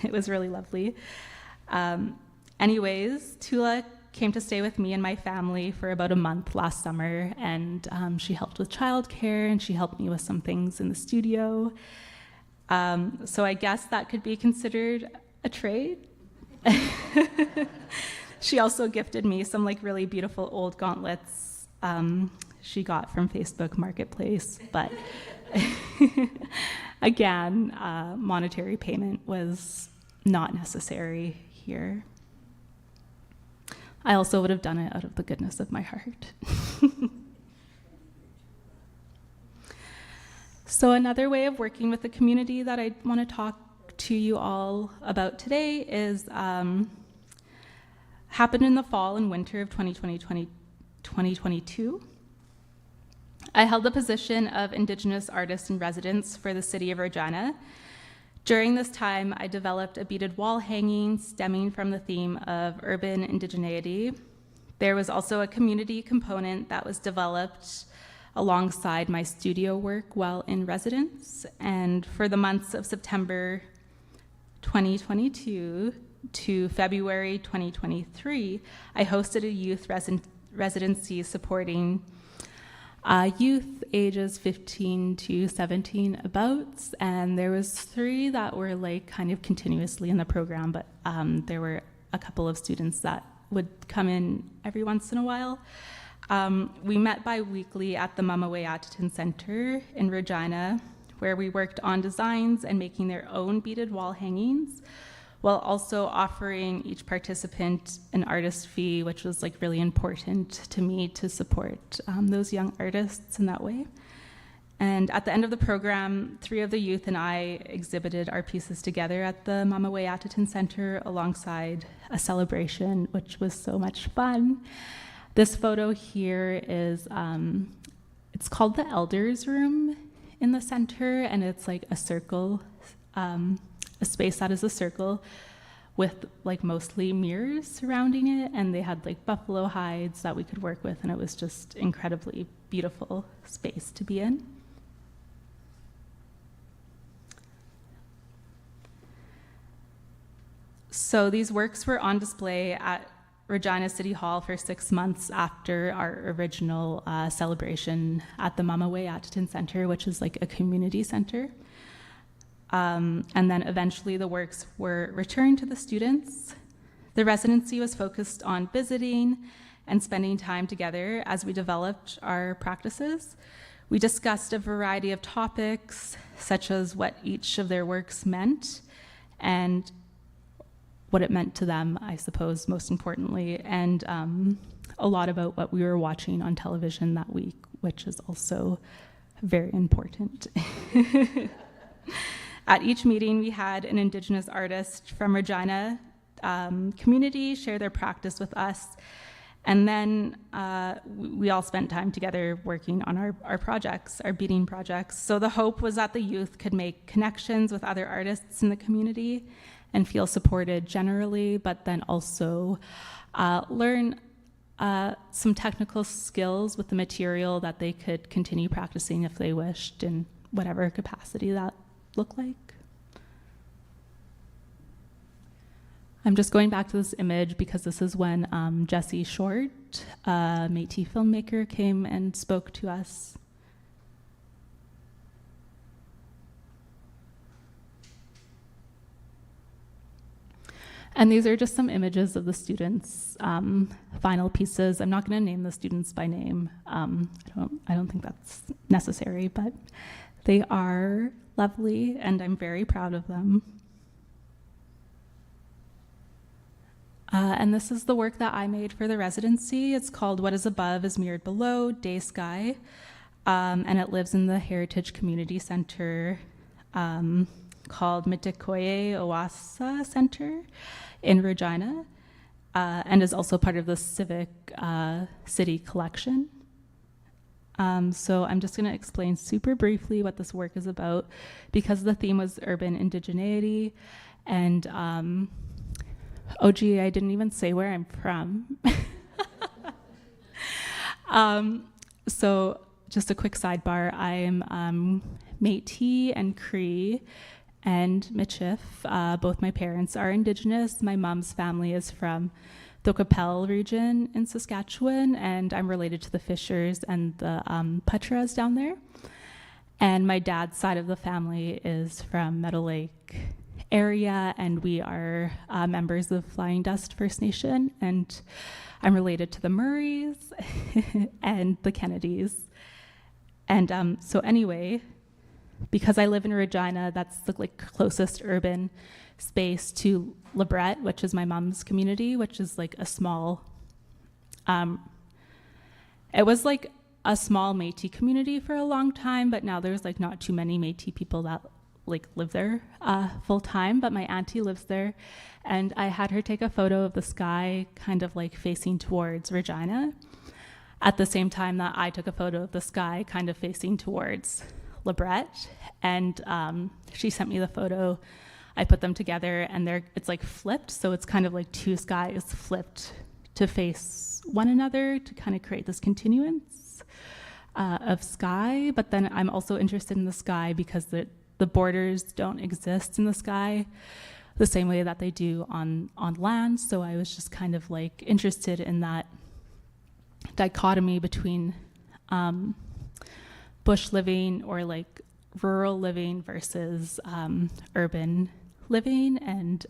It was really lovely. Anyways, Tula came to stay with me and my family for about a month last summer, and she helped with childcare, and she helped me with some things in the studio. So I guess that could be considered a trade. She also gifted me some like really beautiful old gauntlets she got from Facebook Marketplace, but again, monetary payment was not necessary here. I also would have done it out of the goodness of my heart. So another way of working with the community that I want to talk to you all about today is happened in the fall and winter of 2022. I held the position of Indigenous Artist in Residence for the City of Regina. During this time, I developed a beaded wall hanging stemming from the theme of urban indigeneity. There was also a community component that was developed alongside my studio work while in residence. And for the months of September 2022 to February 2023, I hosted a youth residency supporting youth ages 15 to 17 abouts, and there was 3 that were like kind of continuously in the program, but there were a couple of students that would come in every once in a while. We met bi-weekly at the Mama-Way-Atatin Center in Regina, where we worked on designs and making their own beaded wall hangings, while also offering each participant an artist fee, which was like really important to me to support those young artists in that way. And at the end of the program, 3 of the youth and I exhibited our pieces together at the Mama-Way-Atatin Center alongside a celebration, which was so much fun. This photo here is, it's called the Elders Room in the center, and it's like a circle, a space that is a circle with like mostly mirrors surrounding it, and they had like buffalo hides that we could work with, and it was just incredibly beautiful space to be in. So these works were on display at Regina City Hall for 6 months after our original celebration at the Mama Wayatatin Center, which is like a community center. And then eventually the works were returned to the students. The residency was focused on visiting and spending time together as we developed our practices. We discussed a variety of topics, such as what each of their works meant and what it meant to them, I suppose, most importantly, and a lot about what we were watching on television that week, which is also very important. At each meeting, we had an Indigenous artist from Regina community share their practice with us, and then we all spent time together working on our projects, our beading projects. So the hope was that the youth could make connections with other artists in the community and feel supported generally, but then also learn some technical skills with the material that they could continue practicing if they wished in whatever capacity that looked like. I'm just going back to this image because this is when Jessie Short, a Métis filmmaker, came and spoke to us. And these are just some images of the students' final pieces. I'm not going to name the students by name. I don't think that's necessary, but they are lovely, and I'm very proud of them. And this is the work that I made for the residency. It's called What is Above is Mirrored Below, Day Sky, and it lives in the Heritage Community Center called Mitikoye Owasa Center in Regina, and is also part of the Civic City Collection. So I'm just going to explain super briefly what this work is about, because the theme was urban indigeneity, and oh gee, I didn't even say where I'm from. So just a quick sidebar, I'm Métis and Cree and Michif. Both my parents are Indigenous. My mom's family is from the Qu'Appelle region in Saskatchewan, and I'm related to the Fishers and the Putras down there. And my dad's side of the family is from Meadow Lake area, and we are members of Flying Dust First Nation, and I'm related to the Murrays and the Kennedys. And so anyway, because I live in Regina, that's the closest urban space to Lebret, which is my mom's community, which is like a small, it was like a small Métis community for a long time, but now there's like not too many Métis people that like live there full time, but my auntie lives there, and I had her take a photo of the sky kind of like facing towards Regina at the same time that I took a photo of the sky kind of facing towards Lebret, and she sent me the photo. I put them together, and it's like flipped, so it's kind of like two skies flipped to face one another to kind of create this continuance of sky. But then I'm also interested in the sky because the borders don't exist in the sky the same way that they do on land. So I was just kind of like interested in that dichotomy between bush living or like rural living versus urban living. And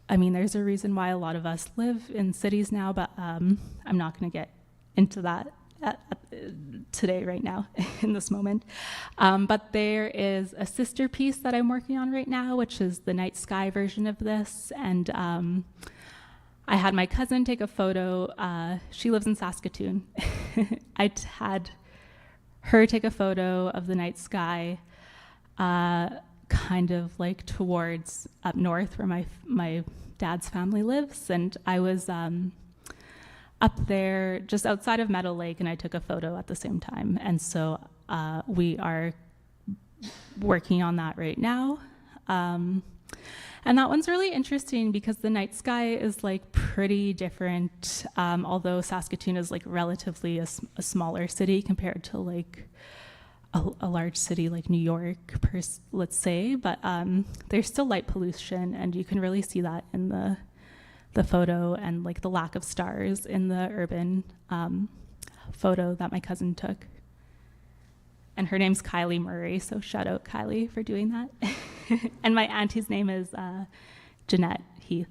I mean, there's a reason why a lot of us live in cities now, but I'm not going to get into that today, right now, in this moment. But there is a sister piece that I'm working on right now, which is the night sky version of this. And I had my cousin take a photo. She lives in Saskatoon. I had her take a photo of the night sky, kind of like towards up north where my dad's family lives. And I was up there just outside of Meadow Lake, and I took a photo at the same time. And so we are working on that right now. And that one's really interesting because the night sky is like pretty different, although Saskatoon is like relatively a smaller city compared to like a large city like New York, let's say, but there's still light pollution, and you can really see that in the photo, and like the lack of stars in the urban photo that my cousin took. And her name's Kylie Murray, so shout out Kylie for doing that. And my auntie's name is Jeanette Heath.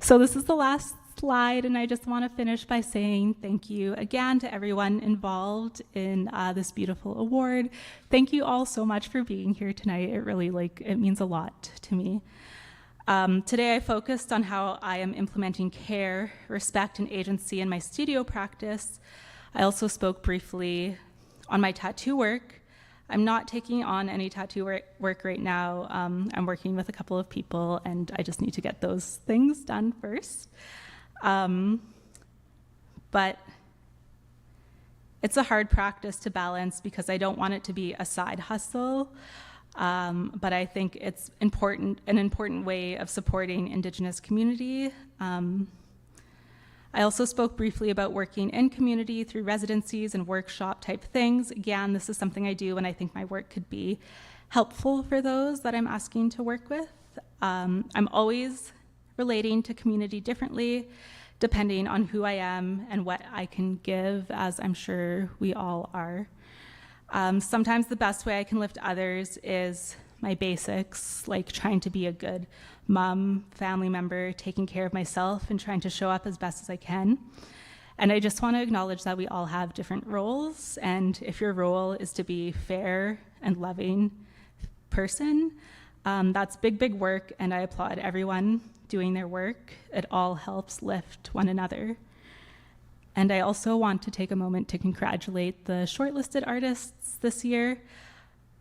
So this is the last slide, and I just want to finish by saying thank you again to everyone involved in this beautiful award. Thank you all so much for being here tonight. It really, it means a lot to me. Today I focused on how I am implementing care, respect, and agency in my studio practice. I also spoke briefly on my tattoo work. I'm not taking on any tattoo work right now. I'm working with a couple of people, and I just need to get those things done first. But it's a hard practice to balance because I don't want it to be a side hustle. But I think it's an important way of supporting Indigenous community. I also spoke briefly about working in community through residencies and workshop type things. Again, this is something I do, and I think my work could be helpful for those that I'm asking to work with. I'm always relating to community differently, depending on who I am and what I can give, as I'm sure we all are. Sometimes the best way I can lift others is my basics, like trying to be a good mom, family member, taking care of myself, and trying to show up as best as I can. And I just want to acknowledge that we all have different roles, and if your role is to be fair and loving person, that's big, big work, and I applaud everyone doing their work. It all helps lift one another. And I also want to take a moment to congratulate the shortlisted artists this year.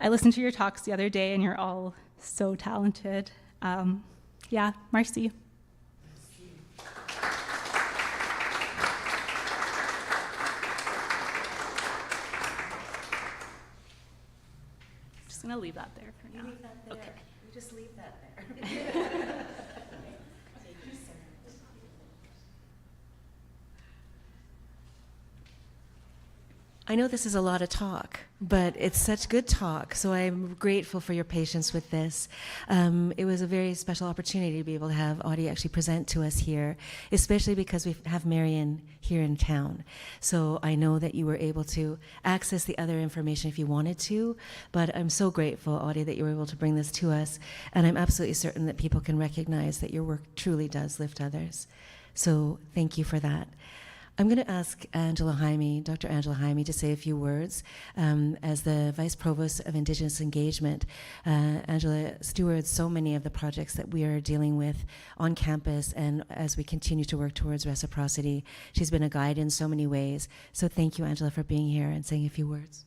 I listened to your talks the other day, and you're all so talented. Yeah, merci. Just gonna leave that there for now. Leave that there. Okay. You just leave that there. I know this is a lot of talk, but it's such good talk, so I'm grateful for your patience with this. It was a very special opportunity to be able to have Audie actually present to us here, especially because we have Marion here in town. So I know that you were able to access the other information if you wanted to, but I'm so grateful, Audie, that you were able to bring this to us, and I'm absolutely certain that people can recognize that your work truly does lift others. So thank you for that. I'm going to ask Dr. Angela Jaime, to say a few words. As the Vice Provost of Indigenous Engagement, Angela stewards so many of the projects that we are dealing with on campus, and as we continue to work towards reciprocity, she's been a guide in so many ways. So thank you, Angela, for being here and saying a few words.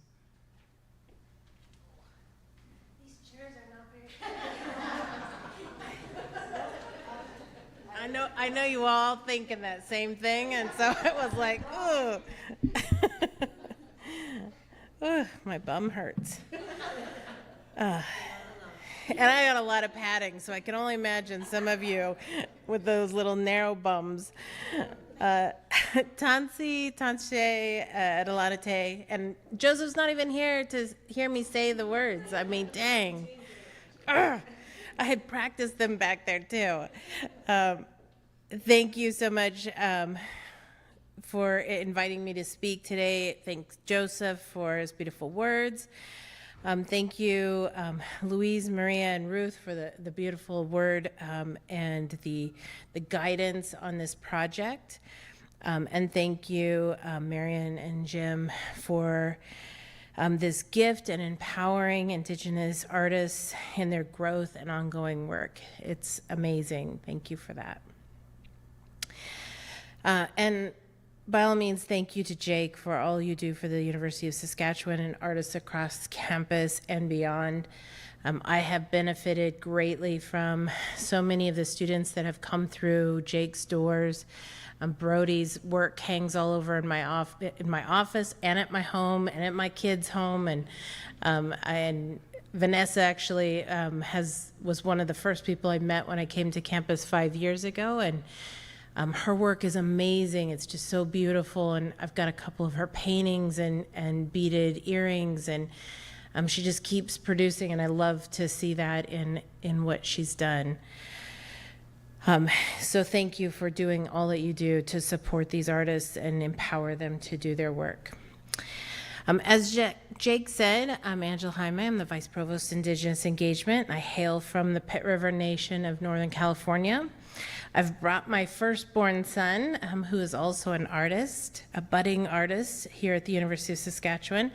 I know you all thinking that same thing, and so it was like, ooh. Ooh, my bum hurts. And I got a lot of padding, so I can only imagine some of you with those little narrow bums. Tansi, Tanshe, Adelanate, and Joseph's not even here to hear me say the words. I mean, dang. I had practiced them back there, too. Thank you so much for inviting me to speak today. Thanks, Joseph, for his beautiful words. Thank you, Louise, Maria, and Ruth for the beautiful word and the guidance on this project. And thank you, Marion and Jim, for this gift and empowering Indigenous artists in their growth and ongoing work. It's amazing. Thank you for that. And by all means, thank you to Jake for all you do for the University of Saskatchewan and artists across campus and beyond. I have benefited greatly from so many of the students that have come through Jake's doors. Brody's work hangs all over in my office and at my home and at my kids' home, and Vanessa actually was one of the first people I met when I came to campus 5 years ago, and Her work is amazing. It's just so beautiful. And I've got a couple of her paintings and beaded earrings, and she just keeps producing, and I love to see that in what she's done. So thank you for doing all that you do to support these artists and empower them to do their work. As Jake said, I'm Angela Jaime. I'm the Vice Provost Indigenous Engagement. I hail from the Pit River Nation of Northern California. I've brought my firstborn son, who is also an artist, a budding artist here at the University of Saskatchewan,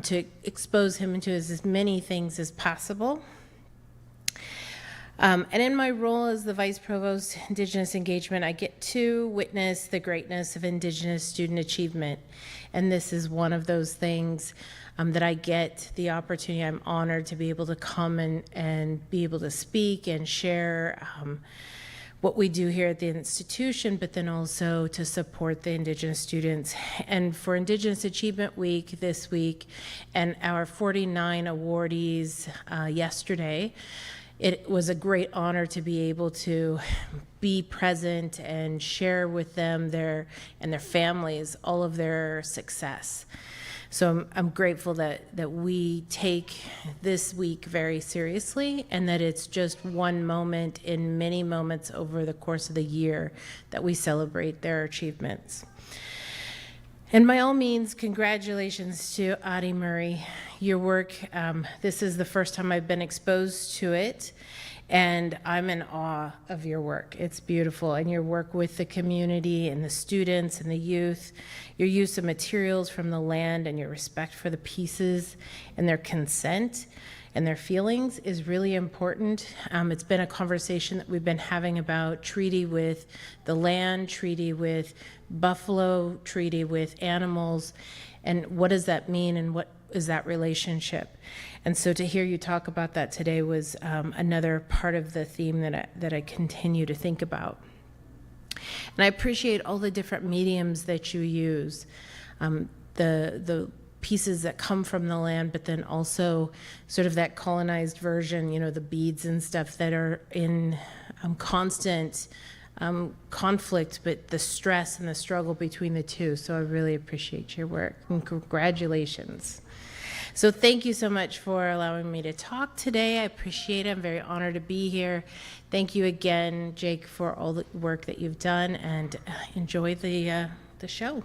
to expose him into as many things as possible. And in my role as the Vice Provost Indigenous Engagement, I get to witness the greatness of Indigenous student achievement. And this is one of those things that I get the opportunity. I'm honored to be able to come and be able to speak and share what we do here at the institution, but then also to support the Indigenous students. And for Indigenous Achievement Week this week, and our 49 awardees yesterday, it was a great honor to be able to be present and share with them and their families all of their success. So I'm grateful that we take this week very seriously, and that it's just one moment in many moments over the course of the year that we celebrate their achievements. And by all means, congratulations to Audie Murray. Your work, this is the first time I've been exposed to it, and I'm in awe of your work. It's beautiful, and your work with the community and the students and the youth, your use of materials from the land, and your respect for the pieces and their consent and their feelings is really important. It's been a conversation that we've been having about treaty with the land, treaty with buffalo, treaty with animals, and what does that mean, and what is that relationship? And so to hear you talk about that today was another part of the theme that I continue to think about. And I appreciate all the different mediums that you use, the pieces that come from the land, but then also sort of that colonized version, the beads and stuff that are in constant conflict, but the stress and the struggle between the two. So I really appreciate your work, and congratulations. So thank you so much for allowing me to talk today. I appreciate it. I'm very honored to be here. Thank you again, Jake, for all the work that you've done, and enjoy the show.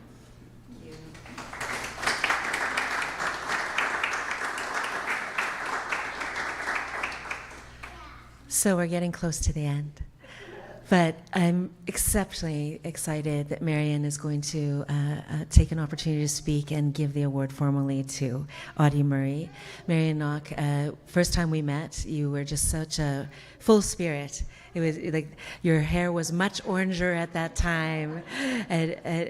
So we're getting close to the end. But I'm exceptionally excited that Marion is going to take an opportunity to speak and give the award formally to Audie Murray. Marion Knock, first time we met, you were just such a full spirit. It was like your hair was much oranger at that time,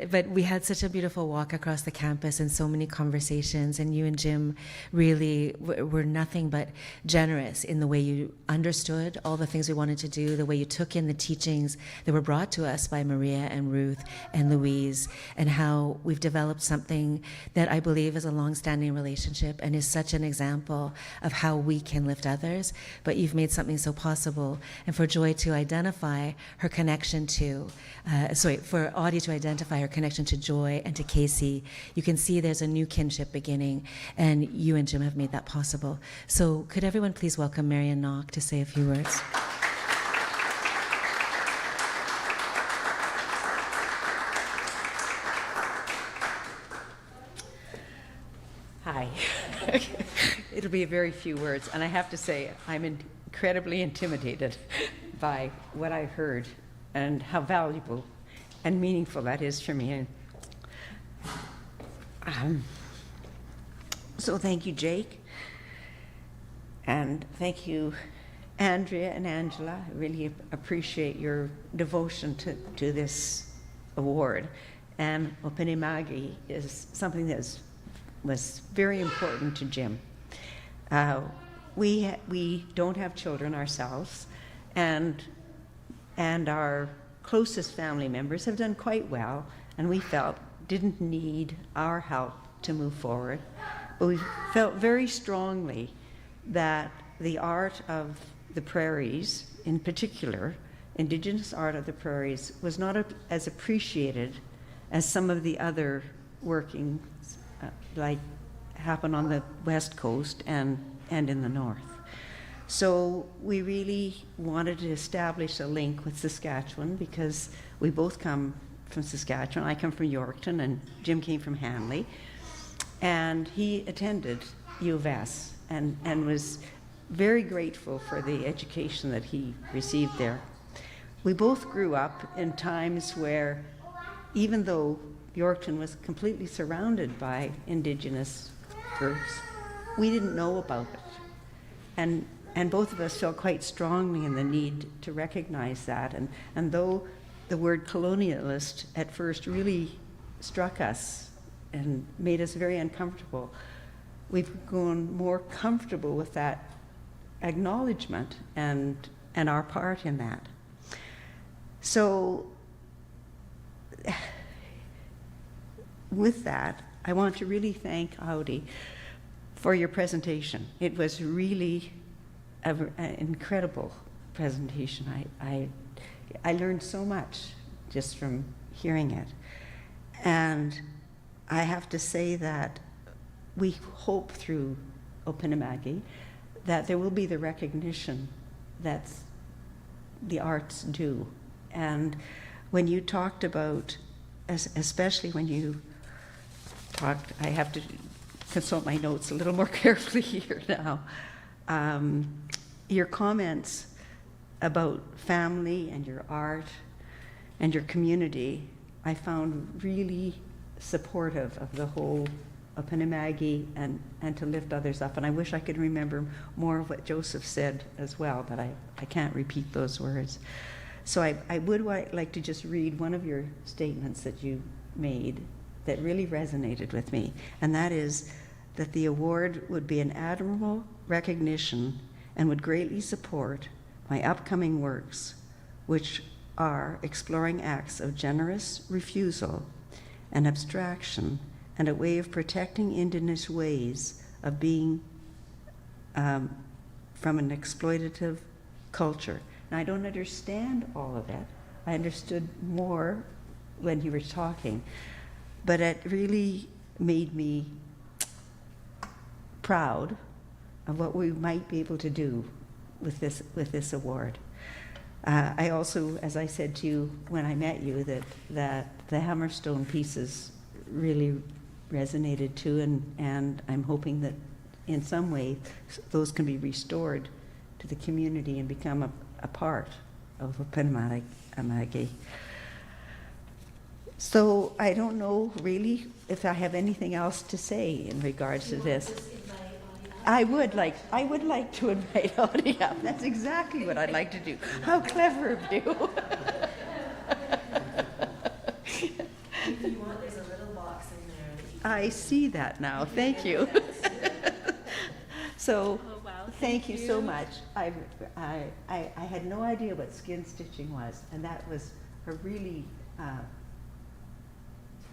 but we had such a beautiful walk across the campus and so many conversations, and you and Jim really were nothing but generous in the way you understood all the things we wanted to do, the way you took in the teachings that were brought to us by Maria and Ruth and Louise, and how we've developed something that I believe is a long-standing relationship and is such an example of how we can lift others, but you've made something so possible. And for Joy to identify her connection to, for Audie to identify her connection to Joy and to Casey, you can see there's a new kinship beginning, and you and Jim have made that possible. So could everyone please welcome Marion Knock to say a few words? Hi. It'll be a very few words, and I have to say I'm incredibly intimidated by what I've heard and how valuable and meaningful that is for me. So thank you, Jake, and thank you, Andrea and Angela. I really appreciate your devotion to this award. And Openimagi is something that was very important to Jim. We don't have children ourselves, and our closest family members have done quite well, and we felt didn't need our help to move forward. But we felt very strongly that the art of the prairies in particular Indigenous art of the prairies was not as appreciated as some of the other workings like happen on the West Coast and in the North. So we really wanted to establish a link with Saskatchewan because we both come from Saskatchewan. I come from Yorkton and Jim came from Hanley. And he attended USask and was very grateful for the education that he received there. We both grew up in times where, even though Yorkton was completely surrounded by Indigenous groups, we didn't know about it. And both of us felt quite strongly in the need to recognize that. And though the word colonialist at first really struck us and made us very uncomfortable, we've grown more comfortable with that acknowledgement and our part in that. So with that, I want to really thank Audi for your presentation. It was really an incredible presentation. I learned so much just from hearing it. And I have to say that we hope through Opunamagi that there will be the recognition that the arts do. And when you talked about, especially when you talked, I have to consult my notes a little more carefully here now, your comments about family and your art and your community, I found really supportive of the whole Opunamagi and to lift others up. And I wish I could remember more of what Joseph said as well, but I can't repeat those words. So I would like to just read one of your statements that you made that really resonated with me, and that is that the award would be an admirable recognition and would greatly support my upcoming works, which are exploring acts of generous refusal and abstraction and a way of protecting Indigenous ways of being from an exploitative culture. And I don't understand all of it. I understood more when you were talking, but it really made me proud of what we might be able to do with this award. I also, as I said to you when I met you, that the Hammerstone pieces really resonated too, and I'm hoping that in some way those can be restored to the community and become a part of Opunamagi. So I don't know really if I have anything else to say in regards to this. I would like to invite Audi up. That's exactly what I'd like to do. How clever of you. If you want, there's a little box in there. I see that now. Thank you. So, Oh, wow. thank you so much. I had no idea what skin stitching was, and that was a really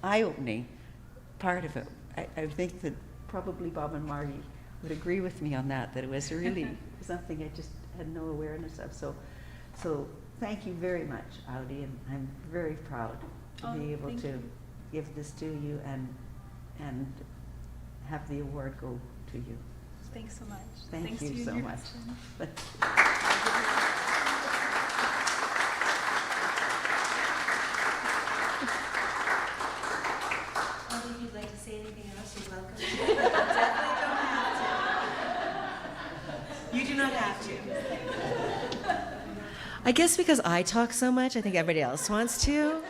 eye-opening part of it. I think that probably Bob and Marty would agree with me on that it was really something I just had no awareness of. So thank you very much, Audi, and I'm very proud to be able to give this to you and have the award go to you. Thanks so much. Thank Thanks you to so and your much. husband. But Audi, if you'd like to say anything else, you're welcome. Definitely don't have to. You do not have to. I guess because I talk so much, I think everybody else wants to.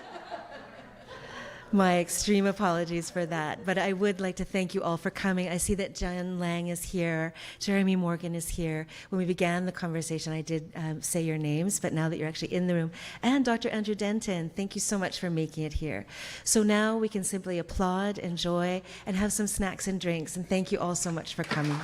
My extreme apologies for that. But I would like to thank you all for coming. I see that Jen Lang is here. Jeremy Morgan is here. When we began the conversation, I did say your names, but now that you're actually in the room. And Dr. Andrew Denton, thank you so much for making it here. So now we can simply applaud, enjoy, and have some snacks and drinks. And thank you all so much for coming.